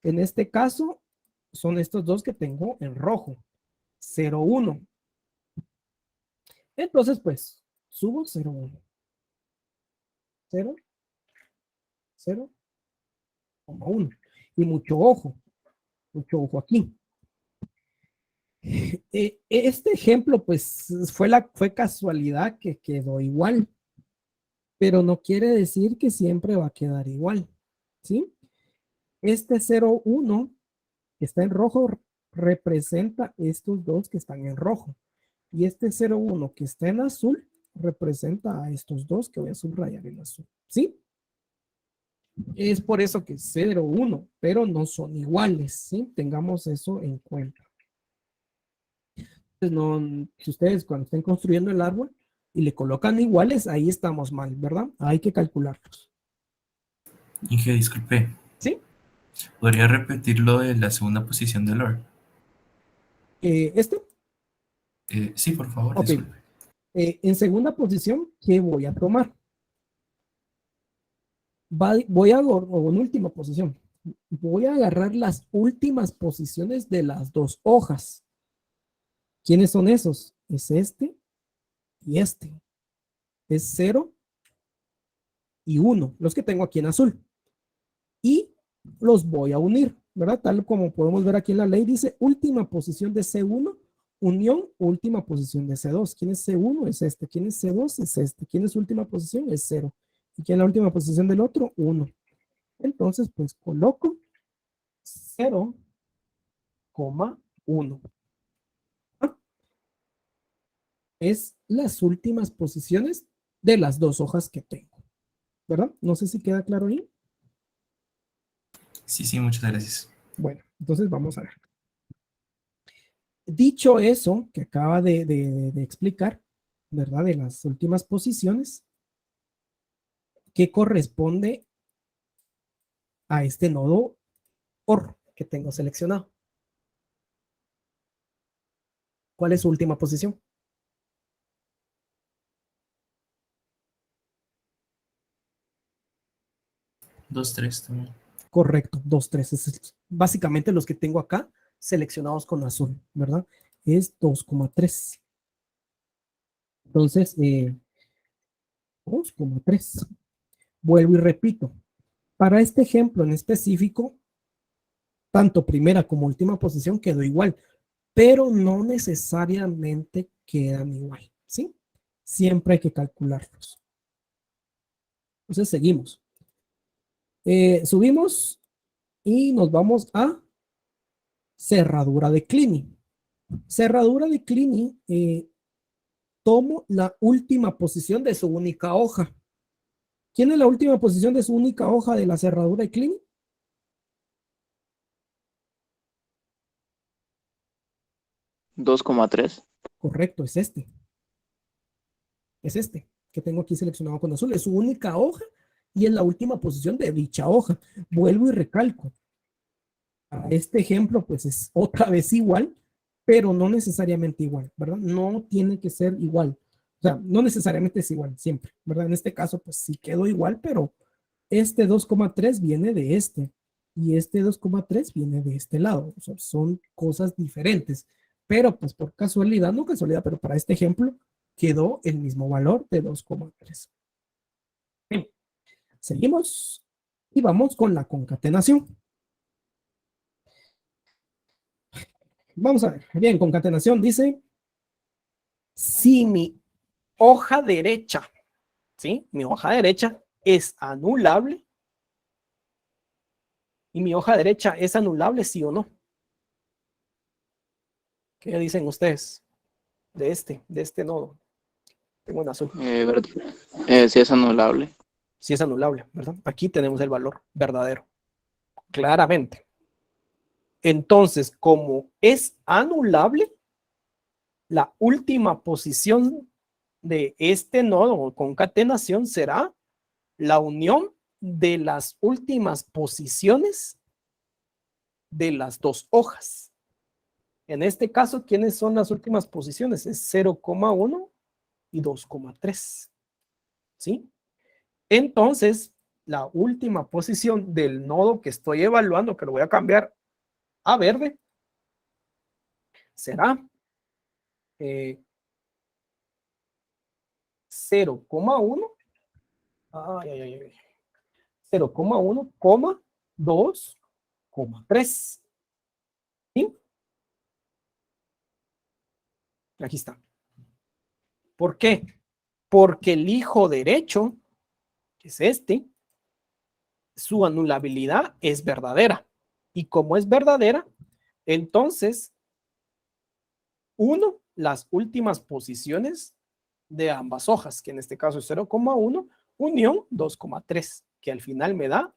En este caso, son estos dos que tengo en rojo, 0, 1. Entonces, pues, subo 0, 1. 0, 0, 1. Y mucho ojo aquí. Este ejemplo, pues, fue casualidad que quedó igual, pero no quiere decir que siempre va a quedar igual, ¿sí? Este 0, 1 que está en rojo representa estos dos que están en rojo. Y este 0, 1 que está en azul representa a estos dos que voy a subrayar en azul, ¿sí? Es por eso que 0, 1, pero no son iguales, ¿sí? Tengamos eso en cuenta. No, si ustedes cuando estén construyendo el árbol y le colocan iguales, ahí estamos mal, ¿verdad? Hay que calcularlos.
Inge, disculpe.
¿Sí?
¿Podría repetir lo de la segunda posición del OR? Sí, por favor,
Ok.
disculpe.
En segunda posición, ¿qué voy a tomar? O en última posición. Voy a agarrar las últimas posiciones de las dos hojas. ¿Quiénes son esos? Es este y este. Es 0 y 1, los que tengo aquí en azul. Y los voy a unir, ¿verdad? Tal como podemos ver aquí en la ley, dice última posición de C1, unión, última posición de C2. ¿Quién es C1? Es este. ¿Quién es C2? Es este. ¿Quién es última posición? Es 0. ¿Y quién es la última posición del otro? 1. Entonces, pues coloco 0,1. Es las últimas posiciones de las dos hojas que tengo, ¿verdad? No sé si queda claro ahí.
Sí, muchas gracias.
Bueno, entonces vamos a ver. Dicho eso que acaba de explicar, ¿verdad? De las últimas posiciones, ¿qué corresponde a este nodo OR que tengo seleccionado? ¿Cuál es su última posición?
Dos, tres también.
Correcto, 2, 3. Es básicamente los que tengo acá seleccionados con azul, ¿verdad? Es 2,3. Entonces, 2,3. Vuelvo y repito. Para este ejemplo en específico, tanto primera como última posición quedó igual, pero no necesariamente quedan igual, ¿sí? Siempre hay que calcularlos. Entonces, seguimos.
Subimos y nos vamos a cerradura de Kleene. Cerradura de Kleene, tomo la última posición de su única hoja. ¿Quién es la última posición de su única hoja de la cerradura de Kleene?
¿2,3?
Correcto, es este. Es este que tengo aquí seleccionado con azul. Es su única hoja y es la última posición de dicha hoja. Vuelvo y recalco. Para este ejemplo, pues es otra vez igual, pero no necesariamente igual, ¿verdad? No tiene que ser igual. O sea, no necesariamente es igual siempre, ¿verdad? En este caso, pues sí quedó igual, pero este 2,3 viene de este y este 2,3 viene de este lado. O sea, son cosas diferentes, pero pues por casualidad, no casualidad, pero para este ejemplo quedó el mismo valor de 2,3. Bien, seguimos y vamos con la concatenación. Vamos a ver, bien, concatenación dice, si mi hoja derecha, ¿sí? Mi hoja derecha es anulable y mi hoja derecha es anulable, ¿sí o no? ¿Qué dicen ustedes de este nodo? Tengo un azul.
Sí es anulable.
Sí es anulable, ¿verdad? Aquí tenemos el valor verdadero, claramente. Entonces, como es anulable, la última posición de este nodo o concatenación será la unión de las últimas posiciones de las dos hojas. En este caso, ¿quiénes son las últimas posiciones? Es 0,1 y 2,3. ¿Sí? Entonces, la última posición del nodo que estoy evaluando, que lo voy a cambiar a verde, será 0,1, 0,1, 2,3. ¿Sí? Aquí está. ¿Por qué? Porque el hijo derecho, que es este, su anulabilidad es verdadera. Y como es verdadera, entonces, uno, las últimas posiciones de ambas hojas, que en este caso es 0,1, unión 2,3, que al final me da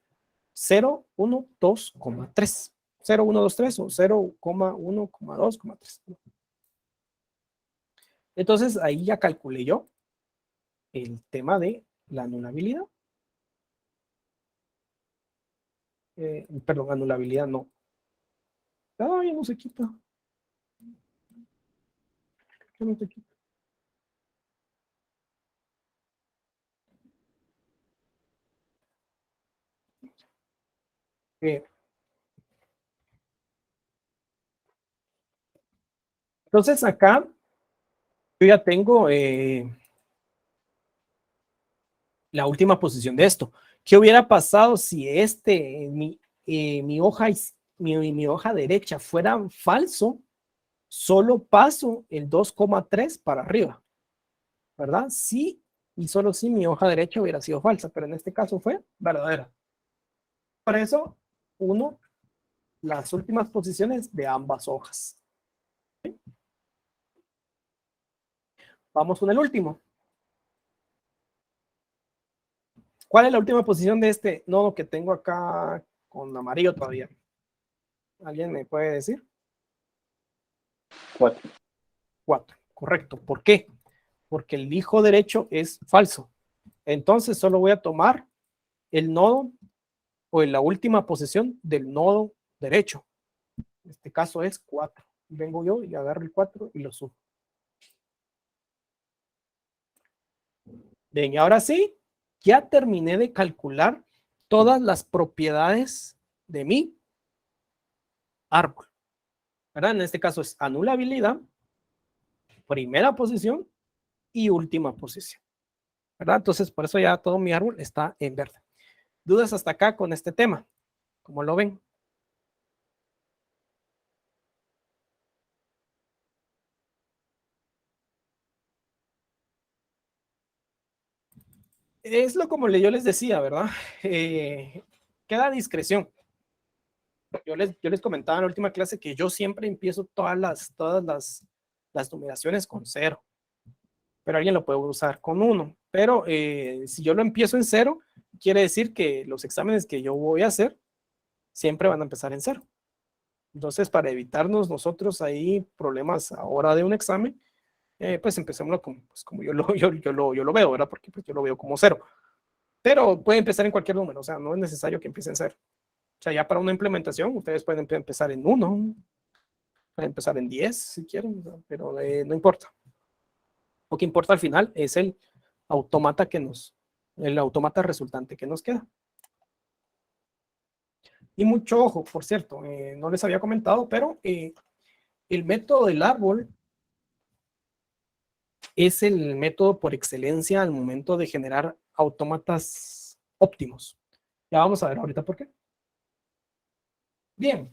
0,1,2,3. 0,1,2,3 o 0,1,2,3. Entonces ahí ya calculé yo el tema de la anulabilidad. Perdón, anulabilidad no. Ay, no se quita. No se quita. Entonces acá yo ya tengo la última posición de esto. ¿Qué hubiera pasado si mi hoja derecha fuera falso? Solo paso el 2,3 para arriba, ¿verdad? Sí, y solo si mi hoja derecha hubiera sido falsa, pero en este caso fue verdadera. Por eso, uno, las últimas posiciones de ambas hojas. ¿Sí? Vamos con el último. ¿Cuál es la última posición de este nodo que tengo acá con amarillo todavía? ¿Alguien me puede decir?
4.
4, correcto. ¿Por qué? Porque el hijo derecho es falso. Entonces solo voy a tomar el nodo o en la última posición del nodo derecho. En este caso es 4. Vengo yo y agarro el 4 y lo subo. Bien, y ahora sí, ya terminé de calcular todas las propiedades de mi árbol. ¿Verdad? En este caso es anulabilidad, primera posición y última posición. ¿Verdad? Entonces, por eso ya todo mi árbol está en verde. ¿Dudas hasta acá con este tema? ¿Cómo lo ven? Es lo como yo les decía, ¿verdad? queda a discreción. Yo les comentaba en la última clase que yo siempre empiezo todas las numeraciones con 0, pero alguien lo puede usar con 1. Pero si yo lo empiezo en 0, quiere decir que los exámenes que yo voy a hacer siempre van a empezar en 0. Entonces, para evitarnos nosotros ahí problemas a hora de un examen, pues empecémoslo como yo lo veo, ¿verdad? Porque pues, yo lo veo como 0. Pero puede empezar en cualquier número, o sea, no es necesario que empiece en 0. O sea, ya para una implementación, ustedes pueden empezar en 1, pueden empezar en 10 si quieren, pero no importa. Lo que importa al final es el autómata resultante que nos queda. Y mucho ojo, por cierto, no les había comentado, pero el método del árbol es el método por excelencia al momento de generar autómatas óptimos. Ya vamos a ver ahorita por qué. Bien.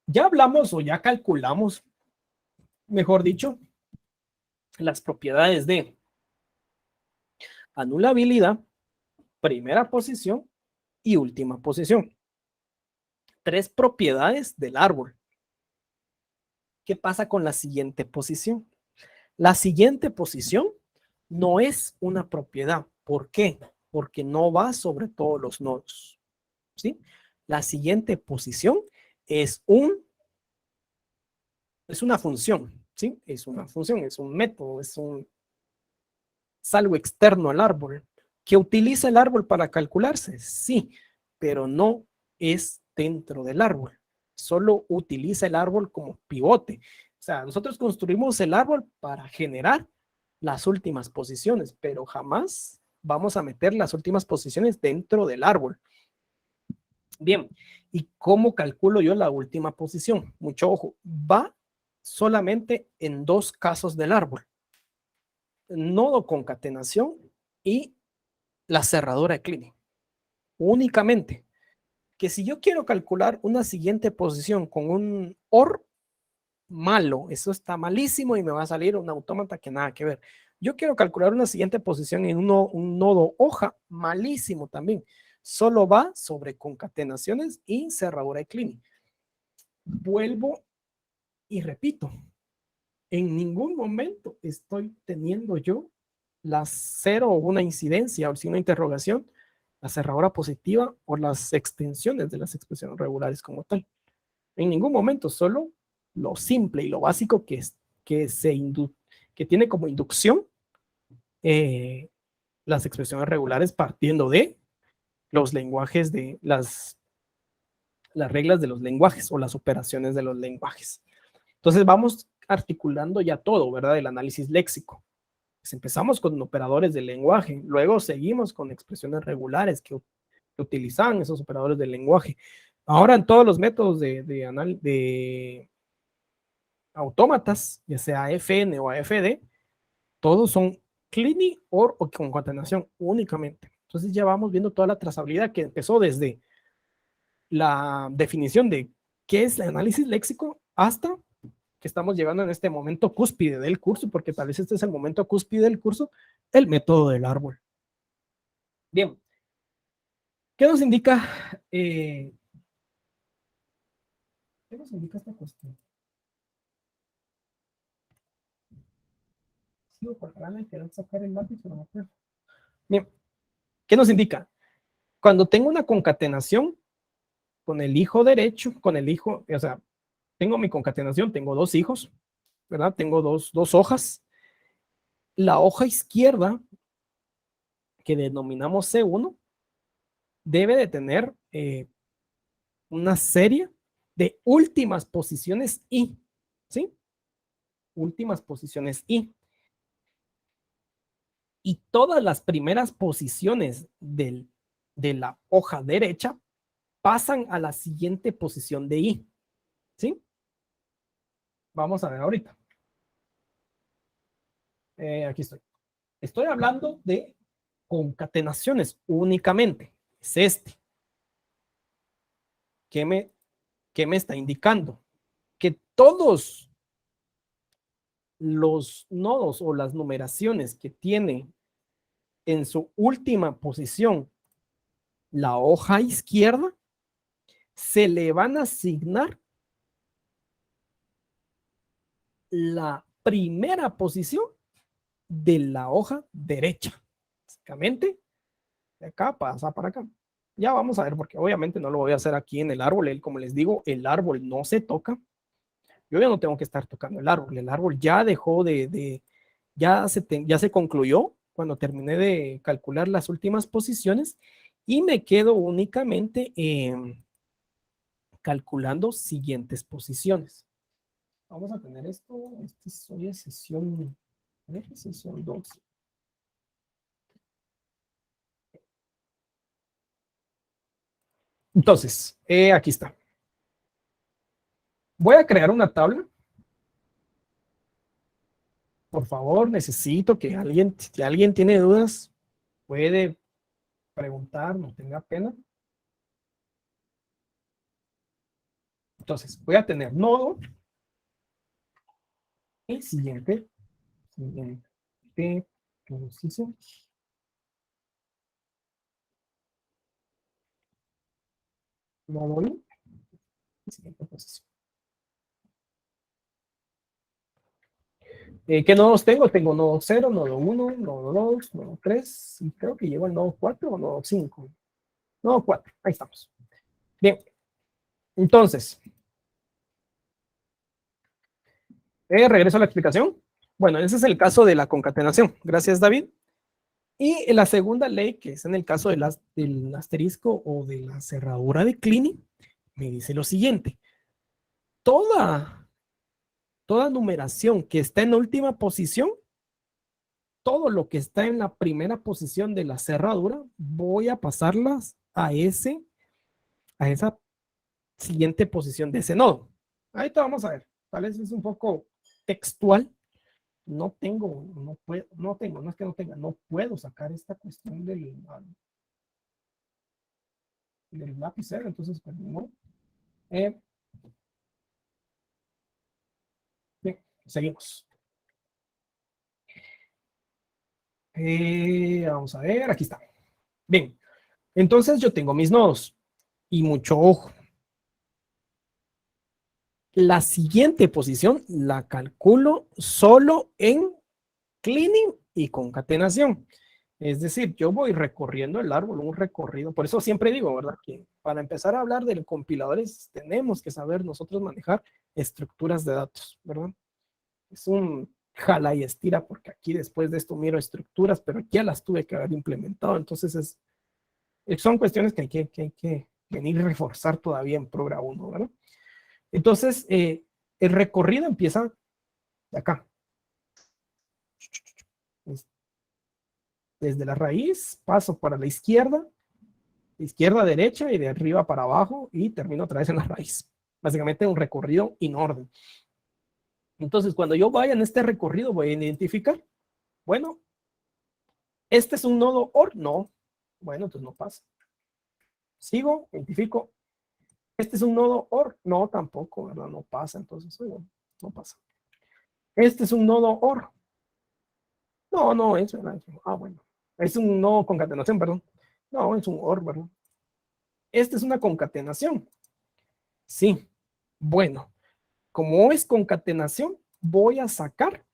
Ya hablamos o ya calculamos, mejor dicho, las propiedades de anulabilidad, primera posición y última posición. 3 propiedades del árbol. ¿Qué pasa con la siguiente posición? La siguiente posición no es una propiedad. ¿Por qué? Porque no va sobre todos los nodos. ¿Sí? La siguiente posición es una función. ¿Sí? Es una función, es un método, es algo externo al árbol. ¿Que utiliza el árbol para calcularse? Sí, pero no es dentro del árbol. Solo utiliza el árbol como pivote. O sea, nosotros construimos el árbol para generar las últimas posiciones, pero jamás vamos a meter las últimas posiciones dentro del árbol. Bien, ¿y cómo calculo yo la última posición? Mucho ojo, va solamente en 2 casos del árbol. Nodo concatenación y la cerradura de Kleene. Únicamente. Que si yo quiero calcular una siguiente posición con un OR malo, eso está malísimo y me va a salir un autómata que nada que ver. Yo quiero calcular una siguiente posición en un nodo hoja, malísimo también. Solo va sobre concatenaciones y cerradura de Kleene. Vuelvo y repito, en ningún momento estoy teniendo yo las 0 o una incidencia o sin una interrogación, la cerradura positiva o las extensiones de las expresiones regulares como tal. En ningún momento, solo lo simple y lo básico que tiene como inducción las expresiones regulares partiendo de los lenguajes de las reglas de los lenguajes o las operaciones de los lenguajes. Entonces vamos articulando ya todo, ¿verdad? El análisis léxico. Pues empezamos con operadores del lenguaje, luego seguimos con expresiones regulares que utilizan esos operadores del lenguaje. Ahora en todos los métodos de autómatas, ya sea FN o AFD, todos son Kleene o concatenación únicamente. Entonces ya vamos viendo toda la trazabilidad que empezó desde la definición de qué es el análisis léxico hasta que estamos llegando en este momento cúspide del curso, porque tal vez este es el momento cúspide del curso, el método del árbol. Bien. ¿Qué nos indica? ¿Qué nos indica esta cuestión? Sigo por acá, quiero sacar el lápiz, pero no puedo. Bien. ¿Qué nos indica? Cuando tengo una concatenación con el hijo derecho, con el hijo, o sea, tengo mi concatenación, tengo 2 hijos, ¿verdad? Tengo dos hojas. La hoja izquierda, que denominamos C1, debe de tener una serie de últimas posiciones I, ¿sí? Últimas posiciones I. Y todas las primeras posiciones de la hoja derecha pasan a la siguiente posición de I, ¿sí? Vamos a ver ahorita. Aquí estoy. Estoy hablando de concatenaciones únicamente. Es este. ¿Qué me está indicando? Que todos los nodos o las numeraciones que tiene
en su última posición la hoja izquierda, se le van a asignar la primera posición de la hoja derecha. Básicamente, de acá pasa para acá. Ya vamos a ver, porque obviamente no lo voy a hacer aquí en el árbol. Como les digo, el árbol no se toca. Yo ya no tengo que estar tocando el árbol. El árbol ya dejó ya se concluyó cuando terminé de calcular las últimas posiciones y me quedo únicamente calculando siguientes posiciones. Vamos a tener esto. Hoy es sesión 2. Entonces, aquí está. Voy a crear una tabla. Por favor, necesito que alguien, si alguien tiene dudas, puede preguntar, no tenga pena. Entonces, voy a tener nodo. Y siguiente posición. Nodo 1. Siguiente posición. ¿Qué nodos tengo? Tengo nodo 0, nodo 1, nodo 2, nodo 3, y creo que llego al nodo 4 o nodo 5. Nodo 4, ahí estamos. Bien, entonces, regreso a la explicación. Bueno, ese es el caso de la concatenación. Gracias, David. Y la segunda ley, que es en el caso del asterisco o de la cerradura de Kleene, me dice lo siguiente. Toda numeración que está en la última posición, todo lo que está en la primera posición de la cerradura, voy a pasarlas a esa siguiente posición de ese nodo. Ahí te vamos a ver. Tal vez es un poco textual. No puedo sacar esta cuestión del lapicero, entonces pues no. Bien, seguimos. Vamos a ver, aquí está. Bien, entonces yo tengo mis nodos y mucho ojo. La siguiente posición la calculo solo en cleaning y concatenación. Es decir, yo voy recorriendo el árbol, un recorrido. Por eso siempre digo, ¿verdad? Que para empezar a hablar de compiladores tenemos que saber nosotros manejar estructuras de datos, ¿verdad? Es un jala y estira porque aquí después de esto miro estructuras, pero ya las tuve que haber implementado. Entonces son cuestiones que hay que venir a reforzar todavía en Progra 1, ¿verdad? Entonces, el recorrido empieza de acá. Desde la raíz, paso para la izquierda, derecha y de arriba para abajo y termino otra vez en la raíz. Básicamente un recorrido in orden. Entonces, cuando yo vaya en este recorrido, voy a identificar, bueno, ¿este es un nodo OR? No. Bueno, entonces no pasa. Sigo, identifico. ¿Este es un nodo OR? No, tampoco, ¿verdad? No pasa, entonces no pasa. ¿Este es un nodo OR? No, es verdad. Bueno. Es un nodo concatenación, perdón. No, es un OR, ¿verdad? ¿Esta es una concatenación? Sí. Bueno, como es concatenación, voy a sacar,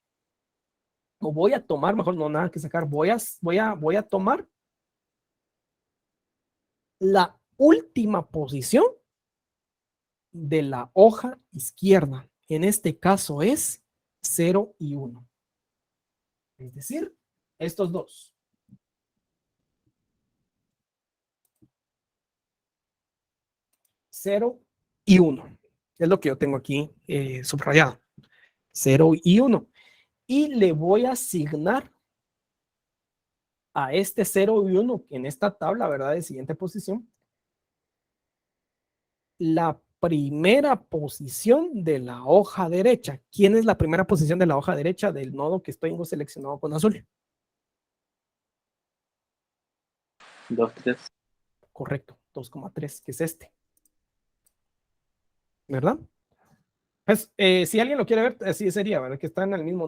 o voy a tomar, mejor no nada que sacar, voy a tomar la última posición de la hoja izquierda. En este caso es 0 y 1. Es decir, estos dos. Cero y 1. Es lo que yo tengo aquí subrayado. 0 y 1. Y le voy a asignar a este 0 y 1 en esta tabla, ¿verdad? De siguiente posición. La primera posición de la hoja derecha. ¿Quién es la primera posición de la hoja derecha del nodo que estoy seleccionado con azul?
2,3.
Correcto, 2,3, que es este. ¿Verdad? Pues, si alguien lo quiere ver, así sería, ¿verdad? Que están al mismo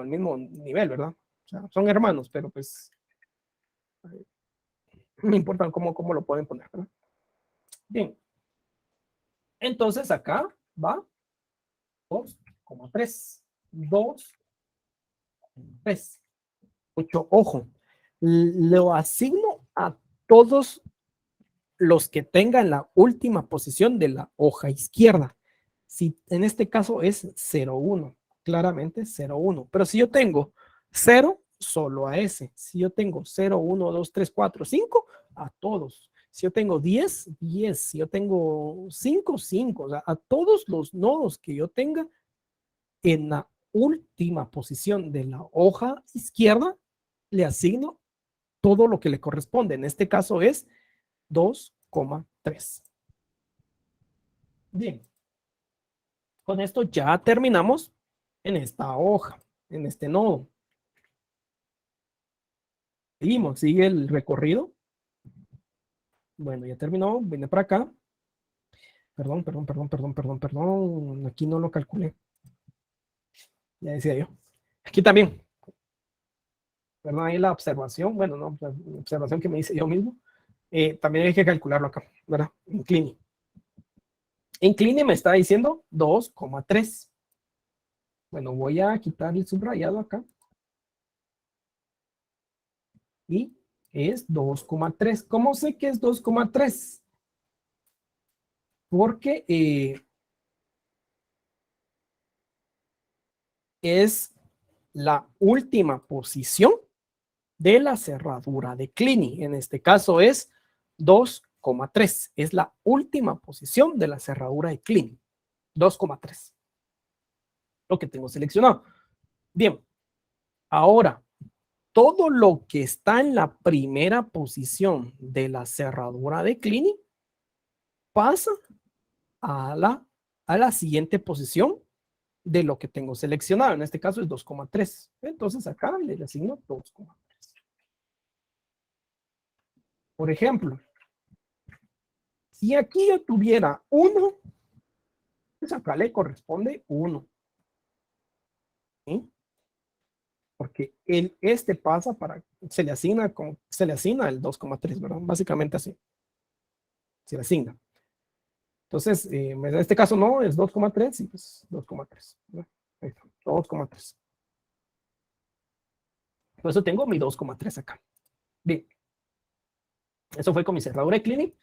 nivel, ¿verdad? O sea, son hermanos, pero pues
Me importa cómo lo pueden poner, ¿verdad? Bien. Entonces acá va 2,3. 2,3. Mucho ojo. Lo asigno a todos los que tengan la última posición de la hoja izquierda. Si en este caso es 0,1, claramente 0,1. Pero si yo tengo 0, solo a ese. Si yo tengo 0, 1, 2, 3, 4, 5, a todos. Si yo tengo 10, 10. Si yo tengo 5, 5. O sea, a todos los nodos que yo tenga en la última posición de la hoja izquierda, le asigno todo lo que le corresponde. En este caso es 2,3. Bien. Con esto ya terminamos en esta hoja, en este nodo. Seguimos, sigue el recorrido. Bueno, ya terminó, viene para acá. Perdón. Aquí no lo calculé. Ya decía yo. Aquí también. Perdón, ahí la observación. Bueno, no, la observación que me hice yo mismo. También hay que calcularlo acá, ¿verdad? Incline. Incline me está diciendo 2,3. Bueno, voy a quitar el subrayado acá. Y es 2,3. ¿Cómo sé que es 2,3? Porque es la última posición de la cerradura de Kleene. En este caso es 2,3. Es la última posición de la cerradura de Kleene. 2,3. Lo que tengo seleccionado. Bien. Ahora, todo lo que está en la primera posición de la cerradura de Kleene pasa a la siguiente posición de lo que tengo seleccionado. En este caso es 2,3. Entonces acá le asigno 2,3. Por ejemplo, si aquí yo tuviera 1, pues acá le corresponde 1. ¿Sí? Porque este pasa se le asigna el 2,3, ¿verdad? Básicamente así. Se le asigna. Entonces, en este caso no, es 2,3 y pues 2,3. Ahí está, 2,3. Por eso tengo mi 2,3 acá. Bien. Eso fue con mi cerradura de Kleene.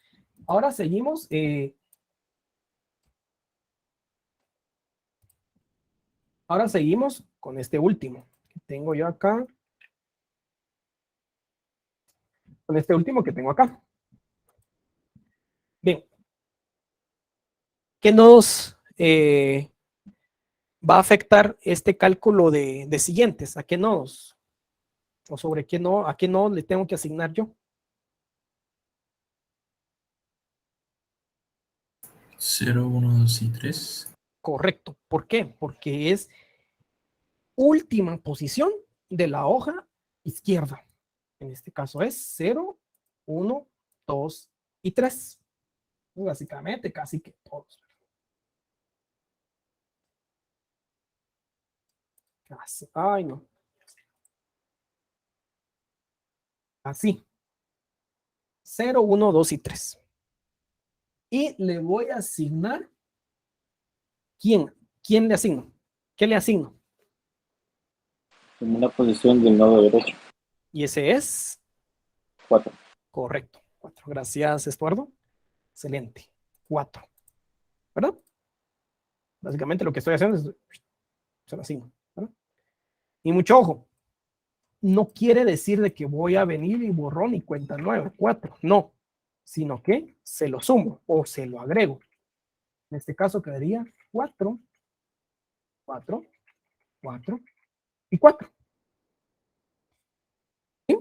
Ahora seguimos. Ahora seguimos con este último que tengo yo acá. Con este último que tengo acá. Bien. ¿Qué nodos va a afectar este cálculo de siguientes? ¿A qué nodos? ¿O sobre qué nodo, a qué nodo le tengo que asignar yo?
0, 1, 2 y 3.
Correcto. ¿Por qué? Porque es última posición de la hoja izquierda. En este caso es 0, 1, 2 y 3. Básicamente casi que todos. Así. Ay, no. Así. 0, 1, 2 y 3. Y le voy a asignar. ¿Quién? ¿Quién le asigno? ¿Qué le asigno?
En una posición del nodo derecho.
Y ese es
4.
correcto. 4. Gracias, Estuardo. Excelente. 4. ¿Verdad? Básicamente lo que estoy haciendo es se lo asigno. ¿Verdad? Y mucho ojo. No quiere decir de que voy a venir y borrón y cuenta 9, 4. No. Sino que se lo sumo o se lo agrego. En este caso quedaría 4, 4, 4 y 4. ¿Sí?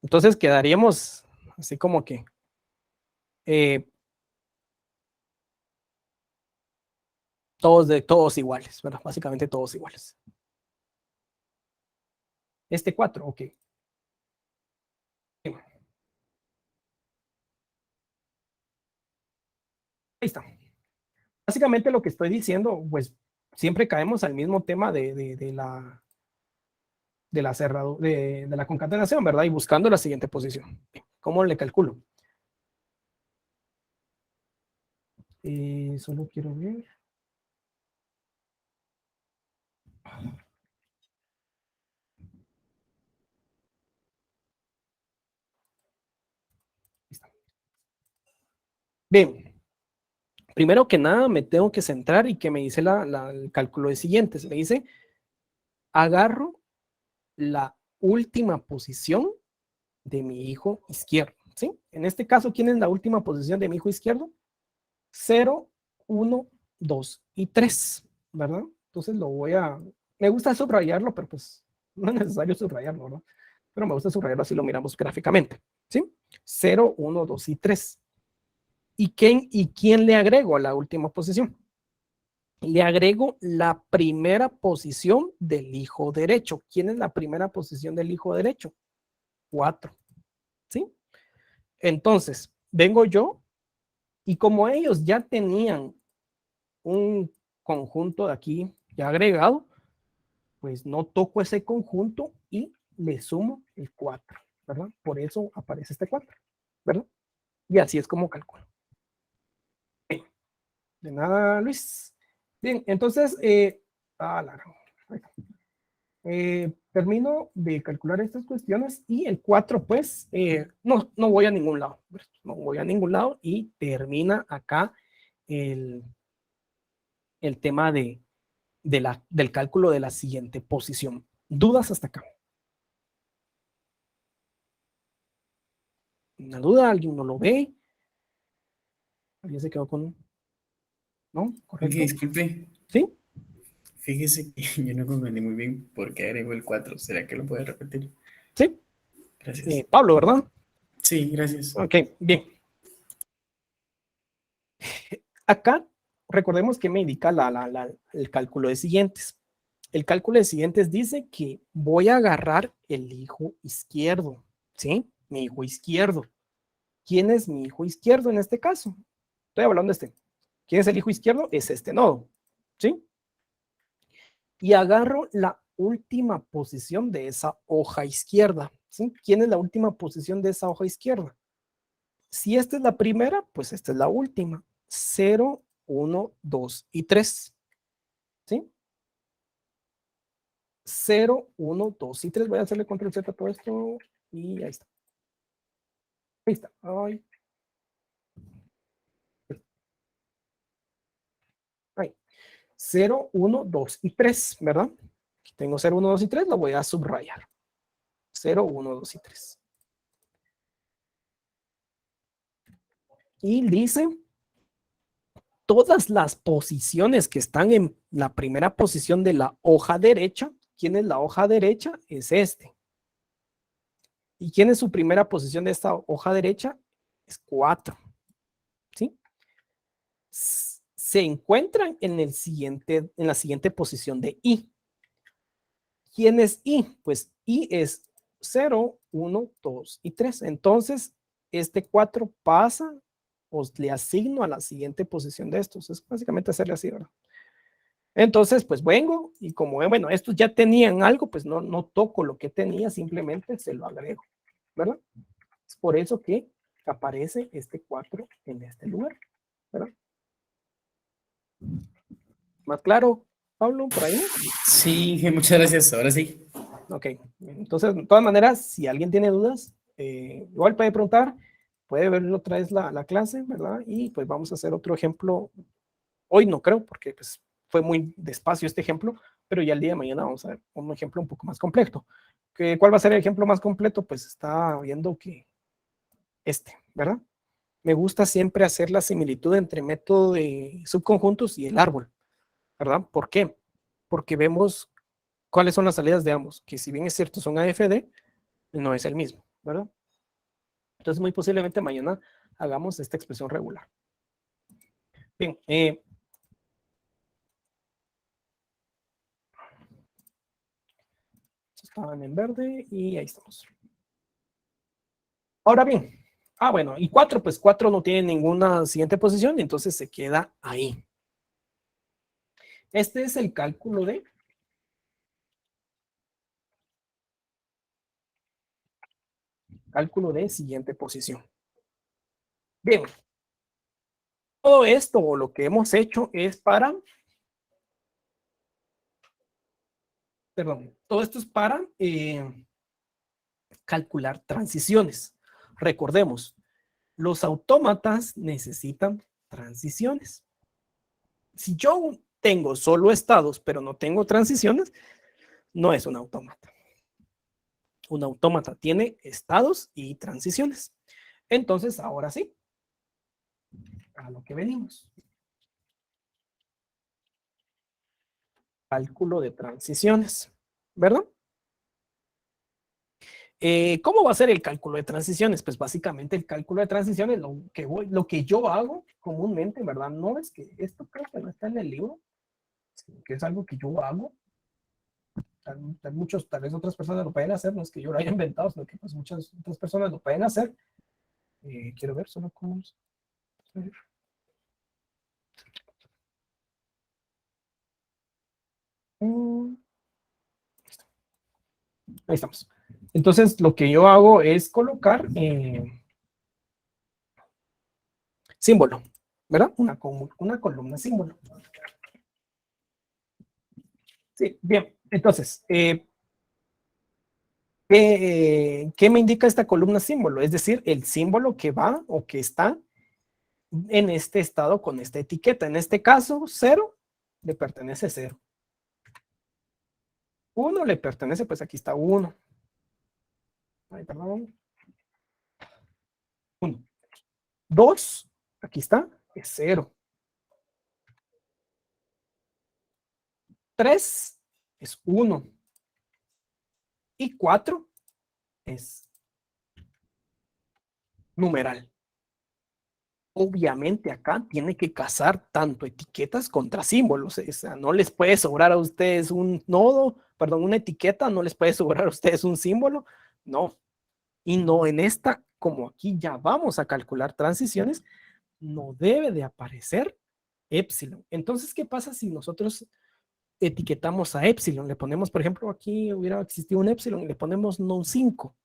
Entonces quedaríamos así como que todos iguales, ¿verdad? Básicamente todos iguales. Este 4, ok. Ahí está. Básicamente lo que estoy diciendo, pues siempre caemos al mismo tema de la de la de la concatenación, ¿verdad? Y buscando la siguiente posición. ¿Cómo le calculo? Solo quiero ver. Bien, primero que nada me tengo que centrar y que me dice el cálculo de siguientes. Me dice, agarro la última posición de mi hijo izquierdo, ¿sí? En este caso, ¿quién es la última posición de mi hijo izquierdo? 0, 1, 2 y 3, ¿verdad? Entonces me gusta subrayarlo, pero pues no es necesario subrayarlo, ¿verdad? Pero me gusta subrayarlo, así lo miramos gráficamente, ¿sí? 0, 1, 2 y 3. ¿Y quién le agrego a la última posición? Le agrego la primera posición del hijo derecho. ¿Quién es la primera posición del hijo derecho? 4, ¿sí? Entonces, vengo yo y como ellos ya tenían un conjunto de aquí ya agregado, pues no toco ese conjunto y le sumo el 4, ¿verdad? Por eso aparece este 4, ¿verdad? Y así es como calculo. De nada, Luis. Bien, entonces, termino de calcular estas cuestiones y el 4, pues, no voy a ningún lado. No voy a ningún lado y termina acá el tema del cálculo de la siguiente posición. ¿Dudas hasta acá? ¿Una duda? ¿Alguien no lo ve? ¿Alguien se quedó con...? ¿No? ¿Correcto?
Oye, disculpe,
¿Sí?
fíjese que yo no comprendí muy bien por qué agregó el 4. ¿Será que lo puede repetir?
¿Sí?
Gracias.
Pablo, ¿verdad?
Sí, gracias.
Ok, bien. Acá, recordemos que me indica el cálculo de siguientes. El cálculo de siguientes dice que voy a agarrar el hijo izquierdo, ¿sí? Mi hijo izquierdo. ¿Quién es mi hijo izquierdo en este caso? Estoy hablando de este. ¿Quién es el hijo izquierdo? Es este nodo, ¿sí? Y agarro la última posición de esa hoja izquierda, ¿sí? ¿Quién es la última posición de esa hoja izquierda? Si esta es la primera, pues esta es la última. 0, 1, 2 y 3, ¿sí? 0, 1, 2 y 3. Voy a hacerle control Z a todo esto y ahí está. Ahí está. Ahí. 0, 1, 2 y 3, ¿verdad? Aquí tengo 0, 1, 2 y 3, lo voy a subrayar. 0, 1, 2 y 3. Y dice, todas las posiciones que están en la primera posición de la hoja derecha, ¿quién es la hoja derecha? Es este. ¿Y quién es su primera posición de esta hoja derecha? Es 4. ¿Sí? Se encuentran en la siguiente posición de I. ¿Quién es I? Pues I es 0, 1, 2 y 3. Entonces, este 4 pasa o le asigno a la siguiente posición de estos. Es básicamente hacerle así, ¿verdad? Entonces, pues vengo y como, bueno, estos ya tenían algo, pues no toco lo que tenía, simplemente se lo agrego, ¿verdad? Es por eso que aparece este 4 en este lugar, ¿verdad? ¿Más claro, Pablo, por ahí?
Sí, muchas gracias. Ahora sí.
Ok, entonces, de todas maneras, si alguien tiene dudas, igual puede preguntar, puede ver otra vez la clase, ¿verdad? Y pues vamos a hacer otro ejemplo. Hoy no creo, porque pues fue muy despacio este ejemplo, pero ya el día de mañana vamos a ver un ejemplo un poco más completo. ¿Cuál va a ser el ejemplo más completo? Pues está viendo que ¿verdad? Me gusta siempre hacer la similitud entre método de subconjuntos y el árbol, ¿verdad? ¿Por qué? Porque vemos cuáles son las salidas de ambos, que si bien es cierto son AFD, no es el mismo, ¿verdad? Entonces muy posiblemente mañana hagamos esta expresión regular. Bien, estaban en verde y ahí estamos. Ahora bien, bueno, y 4, pues 4 no tiene ninguna siguiente posición, entonces se queda ahí. Este es el cálculo de cálculo de siguiente posición. Bien. Todo esto o lo que hemos hecho es para, perdón, todo esto es para calcular transiciones. Recordemos, los autómatas necesitan transiciones. Si yo tengo solo estados, pero no tengo transiciones, no es un autómata. Un autómata tiene estados y transiciones. Entonces, ahora sí, a lo que venimos. Cálculo de transiciones, ¿verdad? ¿Cómo va a ser el cálculo de transiciones? Pues básicamente el cálculo de transiciones, lo que yo hago comúnmente, ¿verdad? No es que esto creo que no está en el libro, sino que es algo que yo hago. Tal vez otras personas lo pueden hacer, no es que yo lo haya inventado, sino que pues muchas otras personas lo pueden hacer. Quiero ver solo cómo. Ahí estamos. Entonces, lo que yo hago es colocar símbolo, ¿verdad? Una columna símbolo. Sí, bien. Entonces, ¿qué me indica esta columna símbolo? Es decir, el símbolo que va o que está en este estado con esta etiqueta. En este caso, 0 le pertenece 0. 1 le pertenece, pues aquí está 1. Ay, perdón. 1. 2, aquí está, es 0. 3 es 1. Y 4 es numeral. Obviamente acá tiene que casar tanto etiquetas contra símbolos. O sea, no les puede sobrar a ustedes un nodo, perdón, una etiqueta, no les puede sobrar a ustedes un símbolo. No. Y no en esta, como aquí ya vamos a calcular transiciones, no debe de aparecer epsilon. Entonces, ¿qué pasa si nosotros etiquetamos a epsilon? Le ponemos, por ejemplo, aquí hubiera existido un epsilon y le ponemos no 5.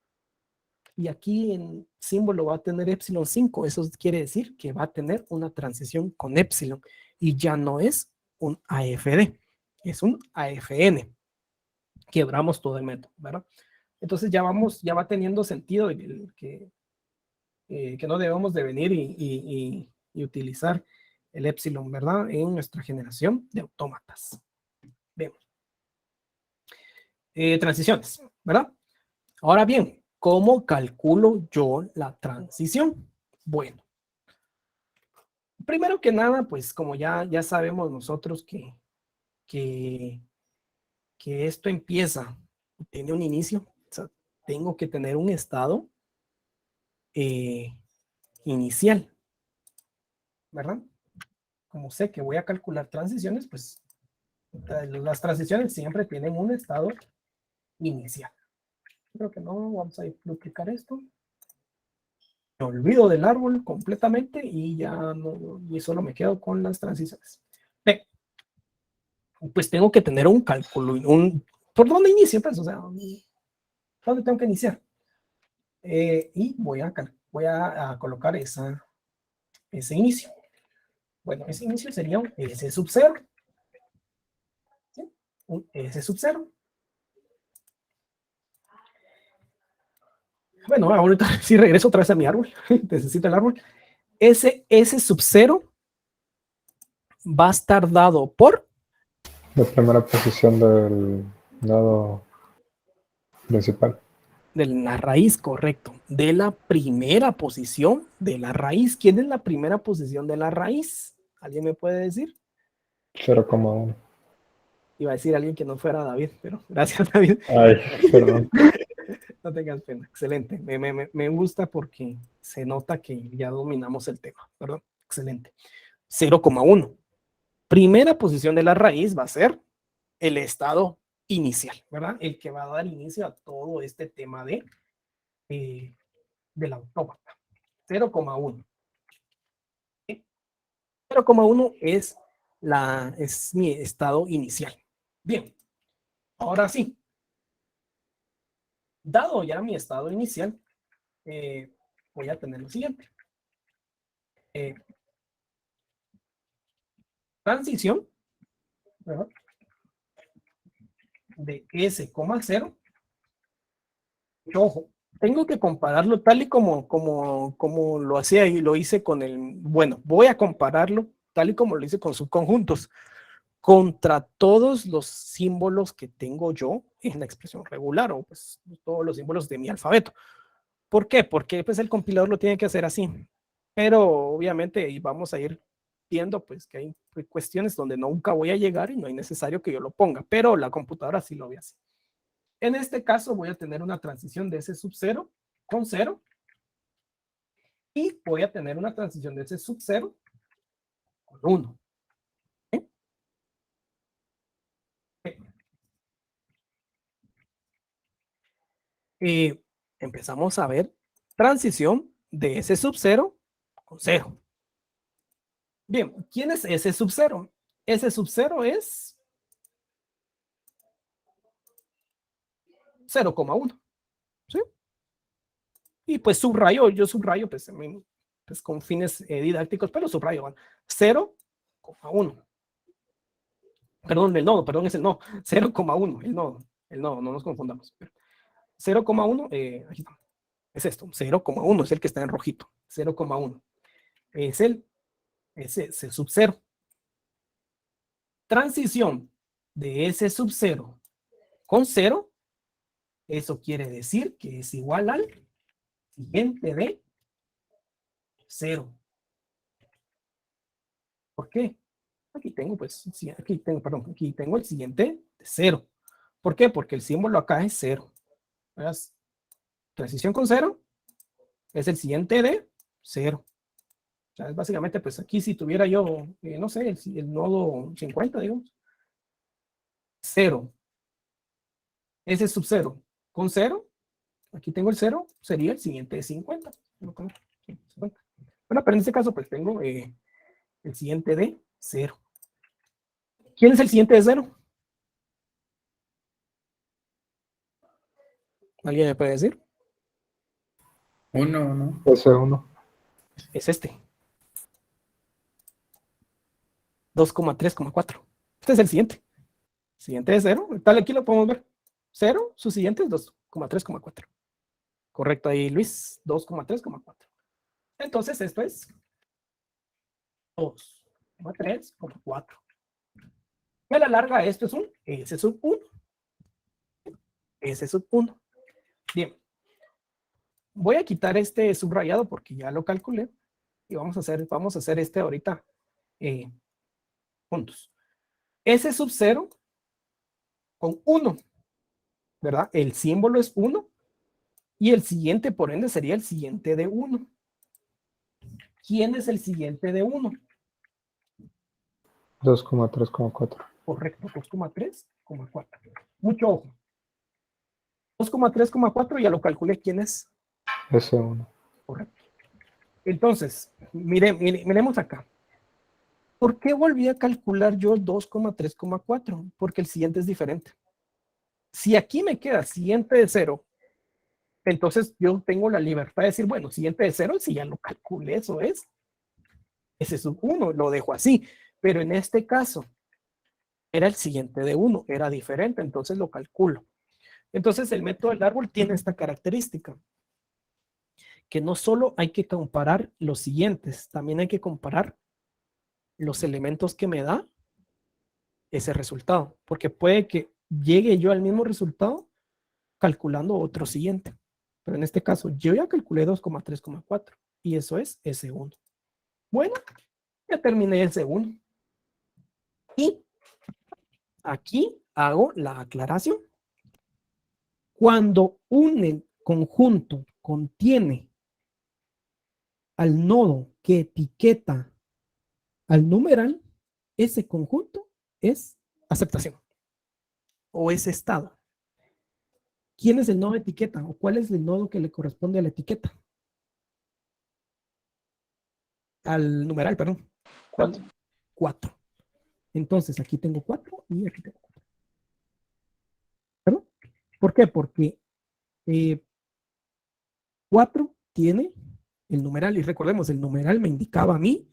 Y aquí en símbolo va a tener epsilon 5. Eso quiere decir que va a tener una transición con epsilon y ya no es un AFD, es un AFN. Quebramos todo el método, ¿verdad? Entonces ya va teniendo sentido que no debemos de venir y utilizar el epsilon, ¿verdad? En nuestra generación de autómatas. Bien. Transiciones, ¿verdad? Ahora bien, ¿cómo calculo yo la transición? Bueno, primero que nada, pues como ya sabemos nosotros que esto empieza, tiene un inicio, o sea, tengo que tener un estado inicial, ¿verdad? Como sé que voy a calcular transiciones, pues las transiciones siempre tienen un estado inicial. Creo que no, vamos a duplicar esto. Me olvido del árbol completamente y ya no, y solo me quedo con las transiciones. Bien, pues tengo que tener un cálculo, ¿por dónde inicio? Pues, o sea, ¿dónde tengo que iniciar? Y voy a colocar ese inicio. Bueno, ese inicio sería un S sub 0. ¿Sí? Un S sub 0. Bueno, ahorita sí regreso otra vez a mi árbol. Necesito el árbol. Ese S sub 0 va a estar dado por
La primera posición del nodo principal.
de la raíz, correcto. De la primera posición de la raíz. ¿Quién es la primera posición de la raíz? ¿Alguien me puede decir?
0,1.
Iba a decir alguien que no fuera David, pero gracias, David.
Ay, perdón.
No tengas pena. Excelente. Me gusta porque se nota que ya dominamos el tema, ¿verdad? Excelente. 0,1. Primera posición de la raíz va a ser el estado inicial, ¿verdad? El que va a dar inicio a todo este tema del autómata. 0,1. 0,1 es mi estado inicial. Bien, ahora sí. Dado ya mi estado inicial, voy a tener lo siguiente. Transición, ¿verdad? De S,0. Ojo, tengo que compararlo tal y como lo hacía y lo hice con bueno, voy a compararlo tal y como lo hice con subconjuntos, contra todos los símbolos que tengo yo en la expresión regular, o pues todos los símbolos de mi alfabeto. ¿Por qué? Porque pues el compilador lo tiene que hacer así, pero obviamente vamos a ir viendo pues que hay cuestiones donde nunca voy a llegar y no es necesario que yo lo ponga, pero la computadora sí lo ve así. En este caso voy a tener una transición de S sub 0 con 0 y voy a tener una transición de S sub 0 con 1. Empezamos a ver transición de S sub 0 con 0. Bien, ¿quién es S sub 0? S sub 0 es 0,1. ¿Sí? Y pues yo subrayo pues con fines didácticos, pero subrayo 0,1. Perdón, el nodo, perdón, es el nodo. 0,1, el nodo, no nos confundamos. 0,1, aquí está. Es esto, 0,1 es el que está en rojito. 0,1 es S sub 0. Transición de S sub 0 con 0, eso quiere decir que es igual al siguiente de 0. ¿Por qué? Aquí tengo, pues, aquí tengo el siguiente de 0. ¿Por qué? Porque el símbolo acá es 0. ¿Ves? Transición con 0 es el siguiente de 0. O sea, es básicamente, pues aquí si tuviera yo, no sé, el nodo 50, digamos, 0, S sub 0 con 0, aquí tengo el 0, sería el siguiente de 50. Bueno, pero en este caso, pues tengo el siguiente de 0. ¿Quién es el siguiente de 0? ¿Alguien me puede decir?
1, ¿no?
S1.
Es este. 2,3,4. Este es el siguiente. Siguiente de 0. Tal, aquí lo podemos ver. 0, su siguiente es 2,3,4. Correcto ahí, Luis. 2,3,4. Entonces, esto es 2,3,4. Y a la larga, esto es un S sub 1. S sub 1. Bien. Voy a quitar este subrayado porque ya lo calculé. Y vamos a hacer este ahorita juntos. S sub 0 con 1, ¿verdad? El símbolo es 1 y el siguiente, por ende, sería el siguiente de 1. ¿Quién es el siguiente de 1?
2,3,4.
Correcto, 2,3,4. Mucho ojo. 2,3,4 ya lo calculé. ¿Quién es?
S1.
Correcto. Entonces, miremos acá. ¿Por qué volví a calcular yo 2,3,4? Porque el siguiente es diferente. Si aquí me queda siguiente de 0, entonces yo tengo la libertad de decir, bueno, siguiente de 0, si ya lo calculé, eso es. Ese es 1, lo dejo así. Pero en este caso, era el siguiente de 1, era diferente, entonces lo calculo. Entonces el método del árbol tiene esta característica, que no solo hay que comparar los siguientes, también hay que comparar los elementos que me da ese resultado, porque puede que llegue yo al mismo resultado calculando otro siguiente. Pero en este caso, yo ya calculé 2,3,4 y eso es S1. Bueno, ya terminé el S1. Y aquí hago la aclaración. Cuando un conjunto contiene al nodo que etiqueta al numeral, ese conjunto es aceptación o es estado. ¿Quién es el nodo de etiqueta o cuál es el nodo que le corresponde a la etiqueta? Al numeral, perdón.
4.
4. Entonces aquí tengo 4 y aquí tengo 4. ¿Perdón? ¿Por qué? Porque
4 tiene el numeral, y recordemos, el numeral me indicaba a mí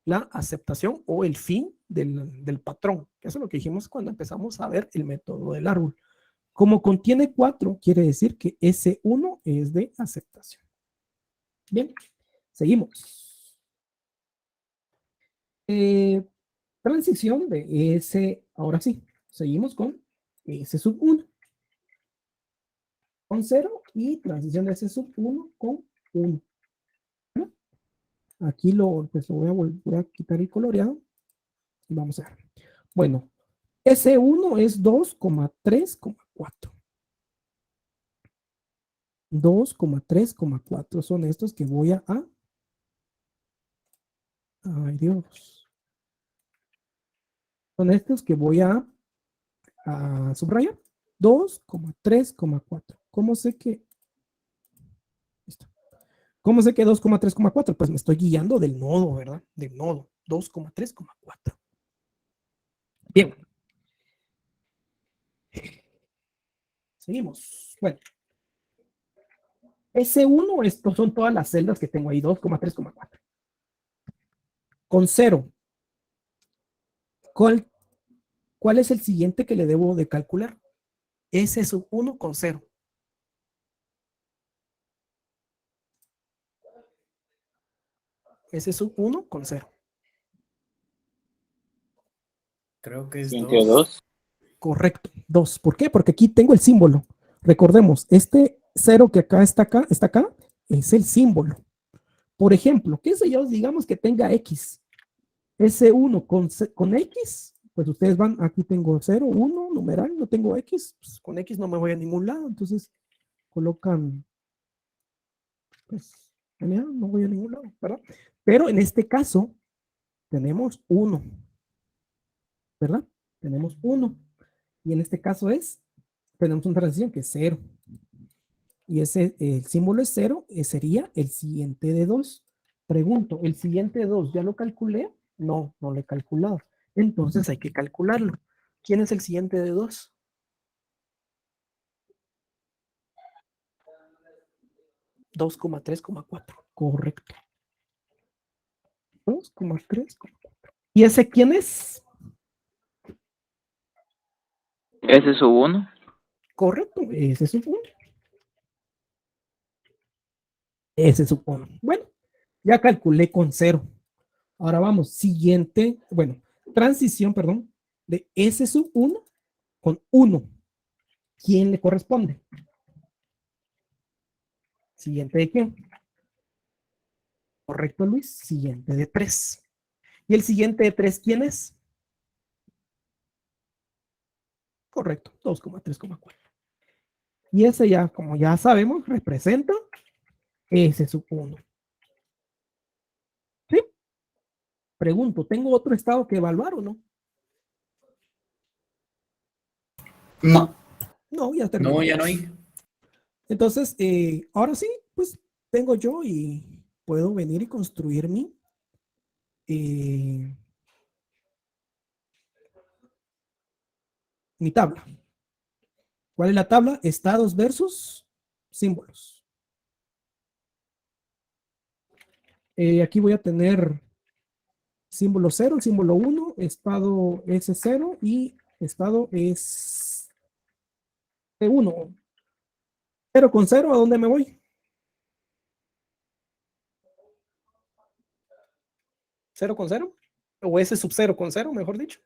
la aceptación o el fin del patrón. Eso es lo que dijimos cuando empezamos a ver el método del árbol. Como contiene 4, quiere decir que ese 1 es de aceptación. Bien, seguimos. Transición de S, ahora sí, seguimos con S sub 1. Con 0 y transición de S sub 1 con 1. Aquí pues lo voy a quitar el coloreado y vamos a ver. Bueno, S1 es 2,3,4. 2,3,4 son estos que voy a... Ay, Dios. Son estos que voy a subrayar. 2,3,4. ¿Cómo sé que? Listo. ¿Cómo sé que 2,3,4? Pues me estoy guiando del nodo, ¿verdad? Del nodo. 2,3,4. Bien. Seguimos. Bueno. S1, estos son todas las celdas que tengo ahí, 2,3,4. Con 0. ¿Cuál es el siguiente que le debo de calcular? S sub 1 con 0. S sub 1 con 0.
Creo que es
Siguiente
2.
2.
Correcto, 2. ¿Por qué? Porque aquí tengo el símbolo. Recordemos, este 0 que acá está acá, es el símbolo. Por ejemplo, qué sé yo, digamos que tenga X. S1 con X, pues ustedes van, aquí tengo 0, 1, numeral, no tengo X, pues con X no me voy a ningún lado, entonces colocan, pues, genial, no voy a ningún lado, ¿verdad? Pero en este caso, tenemos 1, ¿verdad? Tenemos 1, y en este caso tenemos una transición que es 0, y el símbolo es 0, sería el siguiente de 2. Pregunto, ¿el siguiente de 2 ya lo calculé? No, no lo he calculado. Entonces hay que calcularlo. ¿Quién es el siguiente de 2? 2,3,4. Correcto. 2,3,4. ¿Y ese quién es?
Ese es su 1.
Correcto, ese es 1. Ese es 1. Bueno, ya calculé con 0. Ahora vamos, siguiente, bueno, transición, perdón, de S sub 1 con 1. ¿Quién le corresponde? ¿Siguiente de quién? Correcto, Luis. Siguiente de 3. ¿Y el siguiente de 3 quién es? Correcto, 2,3,4. Y ese ya, como ya sabemos, representa S sub 1. ¿Sí? Pregunto, ¿tengo otro estado que evaluar o no?
No,
No, ya terminé.
no, ya no hay.
Entonces, ahora sí, pues tengo yo y puedo venir y construir mi tabla. ¿Cuál es la tabla? Estados versus símbolos. Aquí voy a tener símbolo 0, símbolo 1, estado S0 y estado es 1. 0 con 0, ¿a dónde me voy? 0 con 0, o S sub 0 con 0, mejor dicho.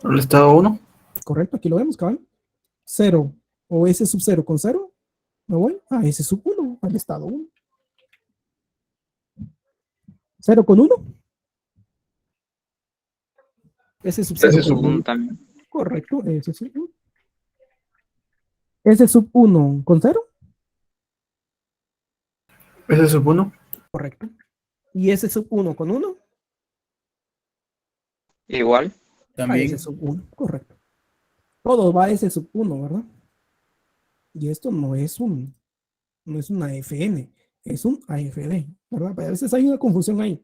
El estado 1.
Correcto, aquí lo vemos, cabal. 0 o S sub 0 con 0, me voy a S sub 1, al estado 1. 0 con 1. S sub 0
Ese es su
con
1
1.
también.
Correcto, S sub 1. S sub 1 con 0.
Ese es sub 1.
Correcto. Y S sub 1 con 1.
Igual.
A S
También.
sub 1, correcto. Todo va a S sub 1, ¿verdad? Y esto no es una FN, es un AFD, ¿verdad? A veces hay una confusión ahí.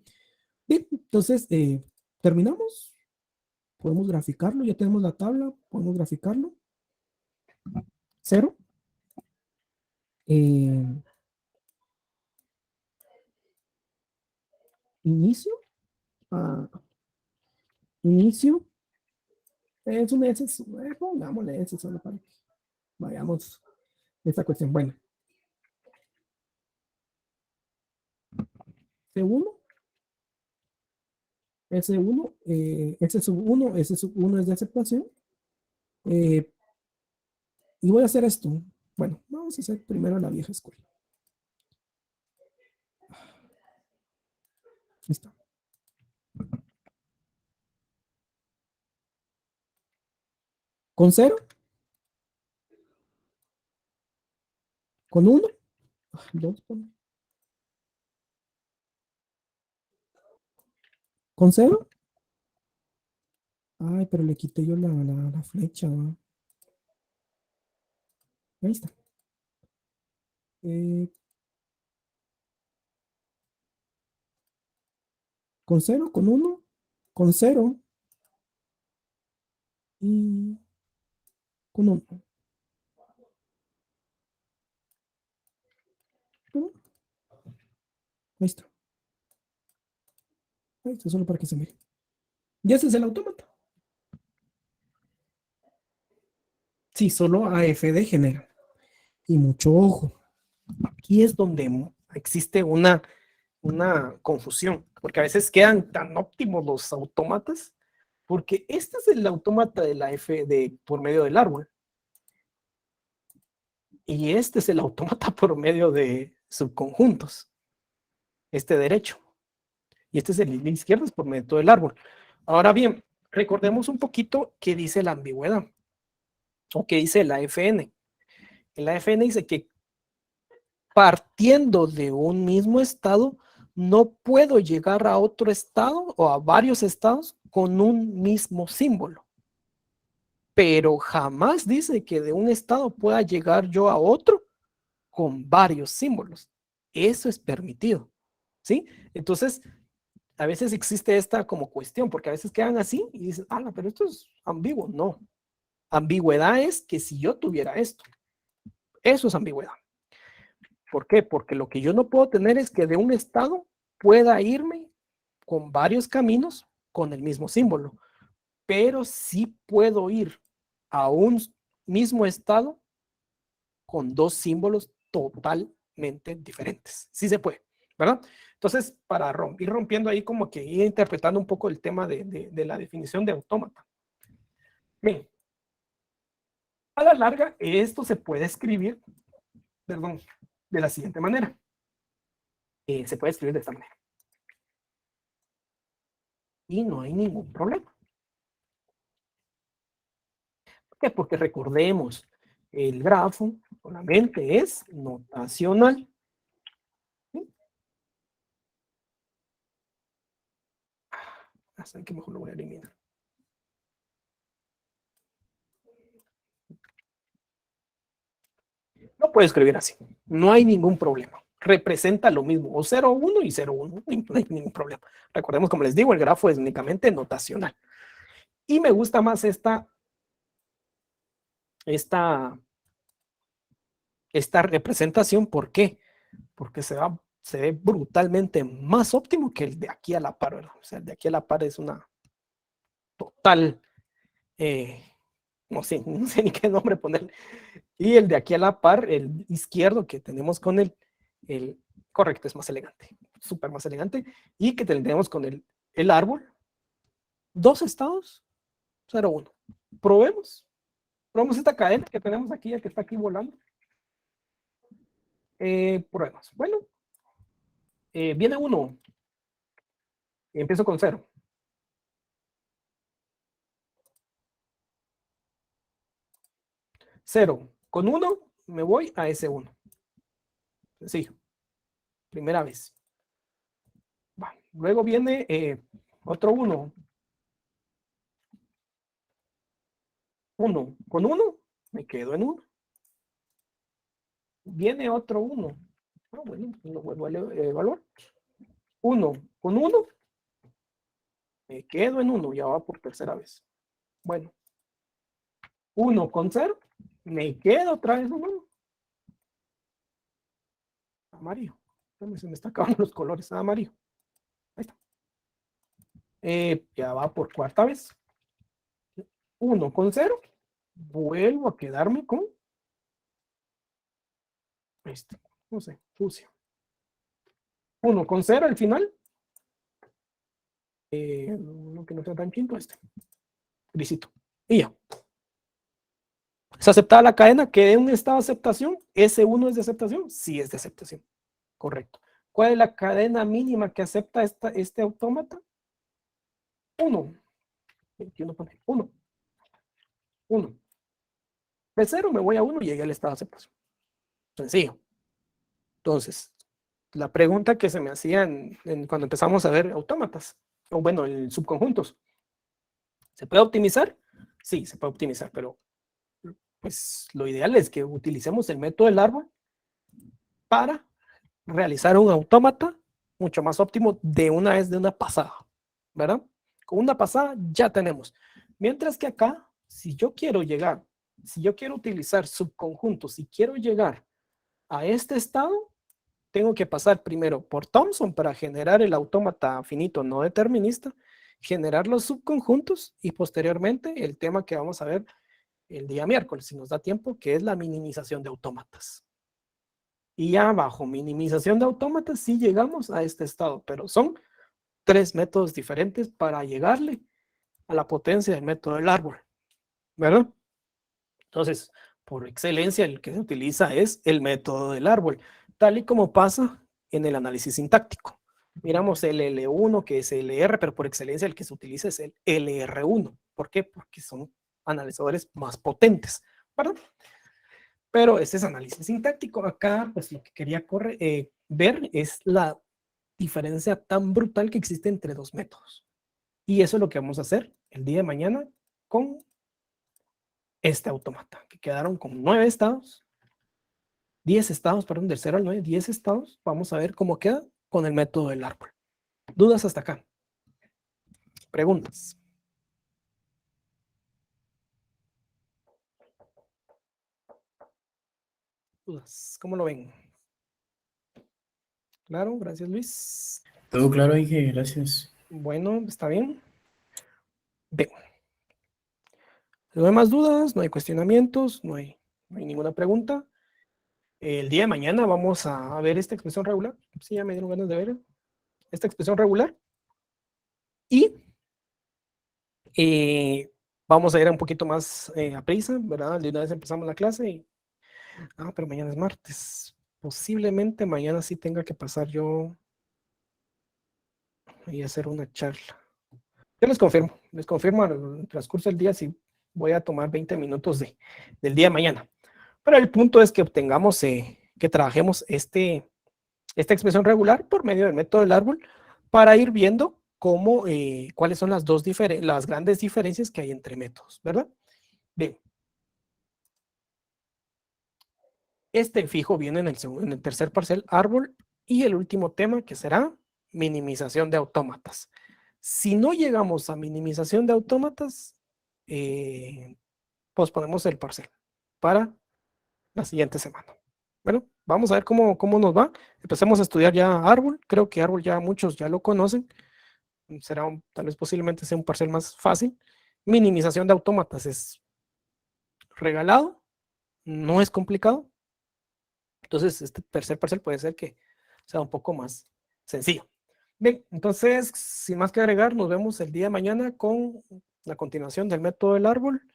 Bien, entonces, terminamos. Podemos graficarlo, ya tenemos la tabla, podemos graficarlo. 0. eh, inicio, ah, inicio, es un S, pongámosle S solo para que vayamos esta cuestión. Bueno, C1, S1, S sub 1, S sub 1 es de aceptación. Y voy a hacer esto. Bueno, vamos a hacer primero la vieja escuela. Listo. ¿Con 0? ¿Con 1? 2. ¿Con 0? Ay, pero le quité yo la flecha. ¿No? Ahí está. ¿Con 0? ¿Con 1? ¿Con 0? Y con 1. Ahí está. Ahí está, solo para que se mire. Y ese es el autómata. Sí, solo AFD genera. Y mucho ojo. Aquí es donde existe una confusión, porque a veces quedan tan óptimos los autómatas, porque este es el autómata de la AFD por medio del árbol. Y este es el autómata por medio de subconjuntos. Este derecho. Y este es el izquierdo, es por medio de todo el árbol. Ahora bien, recordemos un poquito qué dice la ambigüedad. O qué dice la AFN. La AFN dice que partiendo de un mismo estado, no puedo llegar a otro estado o a varios estados con un mismo símbolo. Pero jamás dice que de un estado pueda llegar yo a otro con varios símbolos. Eso es permitido, ¿sí? Entonces, a veces existe esta como cuestión, porque a veces quedan así y dicen, ah, pero esto es ambiguo. No. Ambigüedad es que si yo tuviera esto, eso es ambigüedad. ¿Por qué? Porque lo que yo no puedo tener es que de un estado pueda irme con varios caminos con el mismo símbolo, pero sí puedo ir a un mismo estado con dos símbolos totalmente diferentes. Sí se puede, ¿verdad? Entonces, para ir rompiendo ahí, como que ir interpretando un poco el tema de la definición de autómata. Bien, a la larga, esto se puede escribir, perdón, de la siguiente manera. Se puede escribir de esta manera. Y no hay ningún problema. ¿Por qué? Porque recordemos, el grafo solamente es notacional. ¿Sí? Hasta que mejor lo voy a eliminar. Lo puedo escribir así. No hay ningún problema. Representa lo mismo. O 0, 1 y 0, 1. No hay ningún problema. Recordemos, como les digo, el grafo es únicamente notacional. Y me gusta más esta representación. ¿Por qué? Porque se ve brutalmente más óptimo que el de aquí a la par, ¿verdad? O sea, el de aquí a la par es una total, no sé ni qué nombre ponerle. Y el de aquí a la par, el izquierdo que tenemos con el correcto, es más elegante, súper más elegante. Y que tenemos con el árbol, dos estados, 0, 1. Probemos esta cadena que tenemos aquí, ya que está aquí volando. Probemos. Bueno, viene 1. Empiezo con 0. 0. Con 1 me voy a ese 1. Sencillo. Primera vez. Va. Luego viene otro 1. 1. Con 1 me quedo en 1. Viene otro 1. Ah, bueno, lo vuelvo a evaluar. 1. Con 1 me quedo en 1. Ya va por tercera vez. Bueno. 1 con 0 me quedo otra vez en 1.
Amarillo. Se me están acabando los colores. Amarillo. Ahí está. Ya va por cuarta vez. 1,0. Vuelvo a quedarme con este. No sé, sucio. 1,0 al final. Uno que no sea tan quinto, este. Grisito. Y ya. ¿Es aceptada la cadena? ¿Quede en un estado de aceptación? ¿S1 es de aceptación? Sí, es de aceptación. Correcto. ¿Cuál es la cadena mínima que acepta este autómata? 1. 21 pone 1. 1. De 0 me voy a 1 y llegué al estado de aceptación. Sencillo. Entonces, la pregunta que se me hacía cuando empezamos a ver autómatas, o bueno, en subconjuntos, ¿se puede optimizar? Sí, se puede optimizar, pero pues lo ideal es que utilicemos el método del árbol para realizar un autómata mucho más óptimo de una vez, de una pasada, ¿verdad? Con una pasada ya tenemos. Mientras que acá, si yo quiero utilizar subconjuntos, si quiero llegar a este estado, tengo que pasar primero por Thomson para generar el autómata finito no determinista, generar los subconjuntos y posteriormente el tema que vamos a ver el día miércoles, si nos da tiempo, que es la minimización de autómatas. Y ya bajo minimización de autómatas sí llegamos a este estado, pero son 3 métodos diferentes para llegarle a la potencia del método del árbol, ¿verdad? Entonces, por excelencia, el que se utiliza es el método del árbol, tal y como pasa en el análisis sintáctico. Miramos el L1, que es LR, pero por excelencia el que se utiliza es el LR1. ¿Por qué? Porque son analizadores más potentes, ¿verdad? Pero este es análisis sintáctico. Acá, pues lo que quería ver es la diferencia tan brutal que existe entre 2 métodos. Y eso es lo que vamos a hacer el día de mañana con este autómata, que quedaron con 9 estados, 10 estados, perdón, del 0 al 9, 10 estados. Vamos a ver cómo queda con el método del árbol. ¿Dudas hasta acá? ¿Preguntas? ¿Dudas? ¿Cómo lo ven? Claro, gracias Luis.
Todo claro, Inge, gracias.
Bueno, está bien. Bien. No hay más dudas, no hay cuestionamientos, no hay ninguna pregunta. El día de mañana vamos a ver esta expresión regular. Sí, ya me dieron ganas de ver esta expresión regular. Y vamos a ir un poquito más a prisa, ¿verdad? De una vez empezamos la clase. Pero mañana es martes. Posiblemente mañana sí tenga que pasar yo y hacer una charla. Yo les confirmo en el transcurso del día si voy a tomar 20 minutos del día de mañana. Pero el punto es que obtengamos, que trabajemos esta expresión regular por medio del método del árbol para ir viendo cuáles son las grandes diferencias que hay entre métodos, ¿verdad? Bien. Este fijo viene en el tercer parcial árbol y el último tema que será minimización de autómatas. Si no llegamos a minimización de autómatas, posponemos el parcial para la siguiente semana. Bueno, vamos a ver cómo nos va. Empecemos a estudiar ya árbol. Creo que árbol ya muchos ya lo conocen. Será tal vez posiblemente sea un parcial más fácil. Minimización de autómatas es regalado, no es complicado. Entonces, este tercer parcial puede ser que sea un poco más sencillo. Bien, entonces, sin más que agregar, nos vemos el día de mañana con la continuación del método del árbol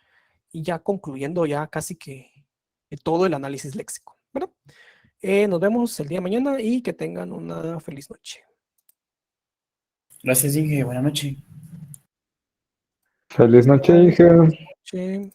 y ya concluyendo ya casi que todo el análisis léxico, ¿verdad? Nos vemos el día de mañana y que tengan una feliz noche.
Gracias, Inge. Buenas noches.
Feliz noche, hija.
Sí.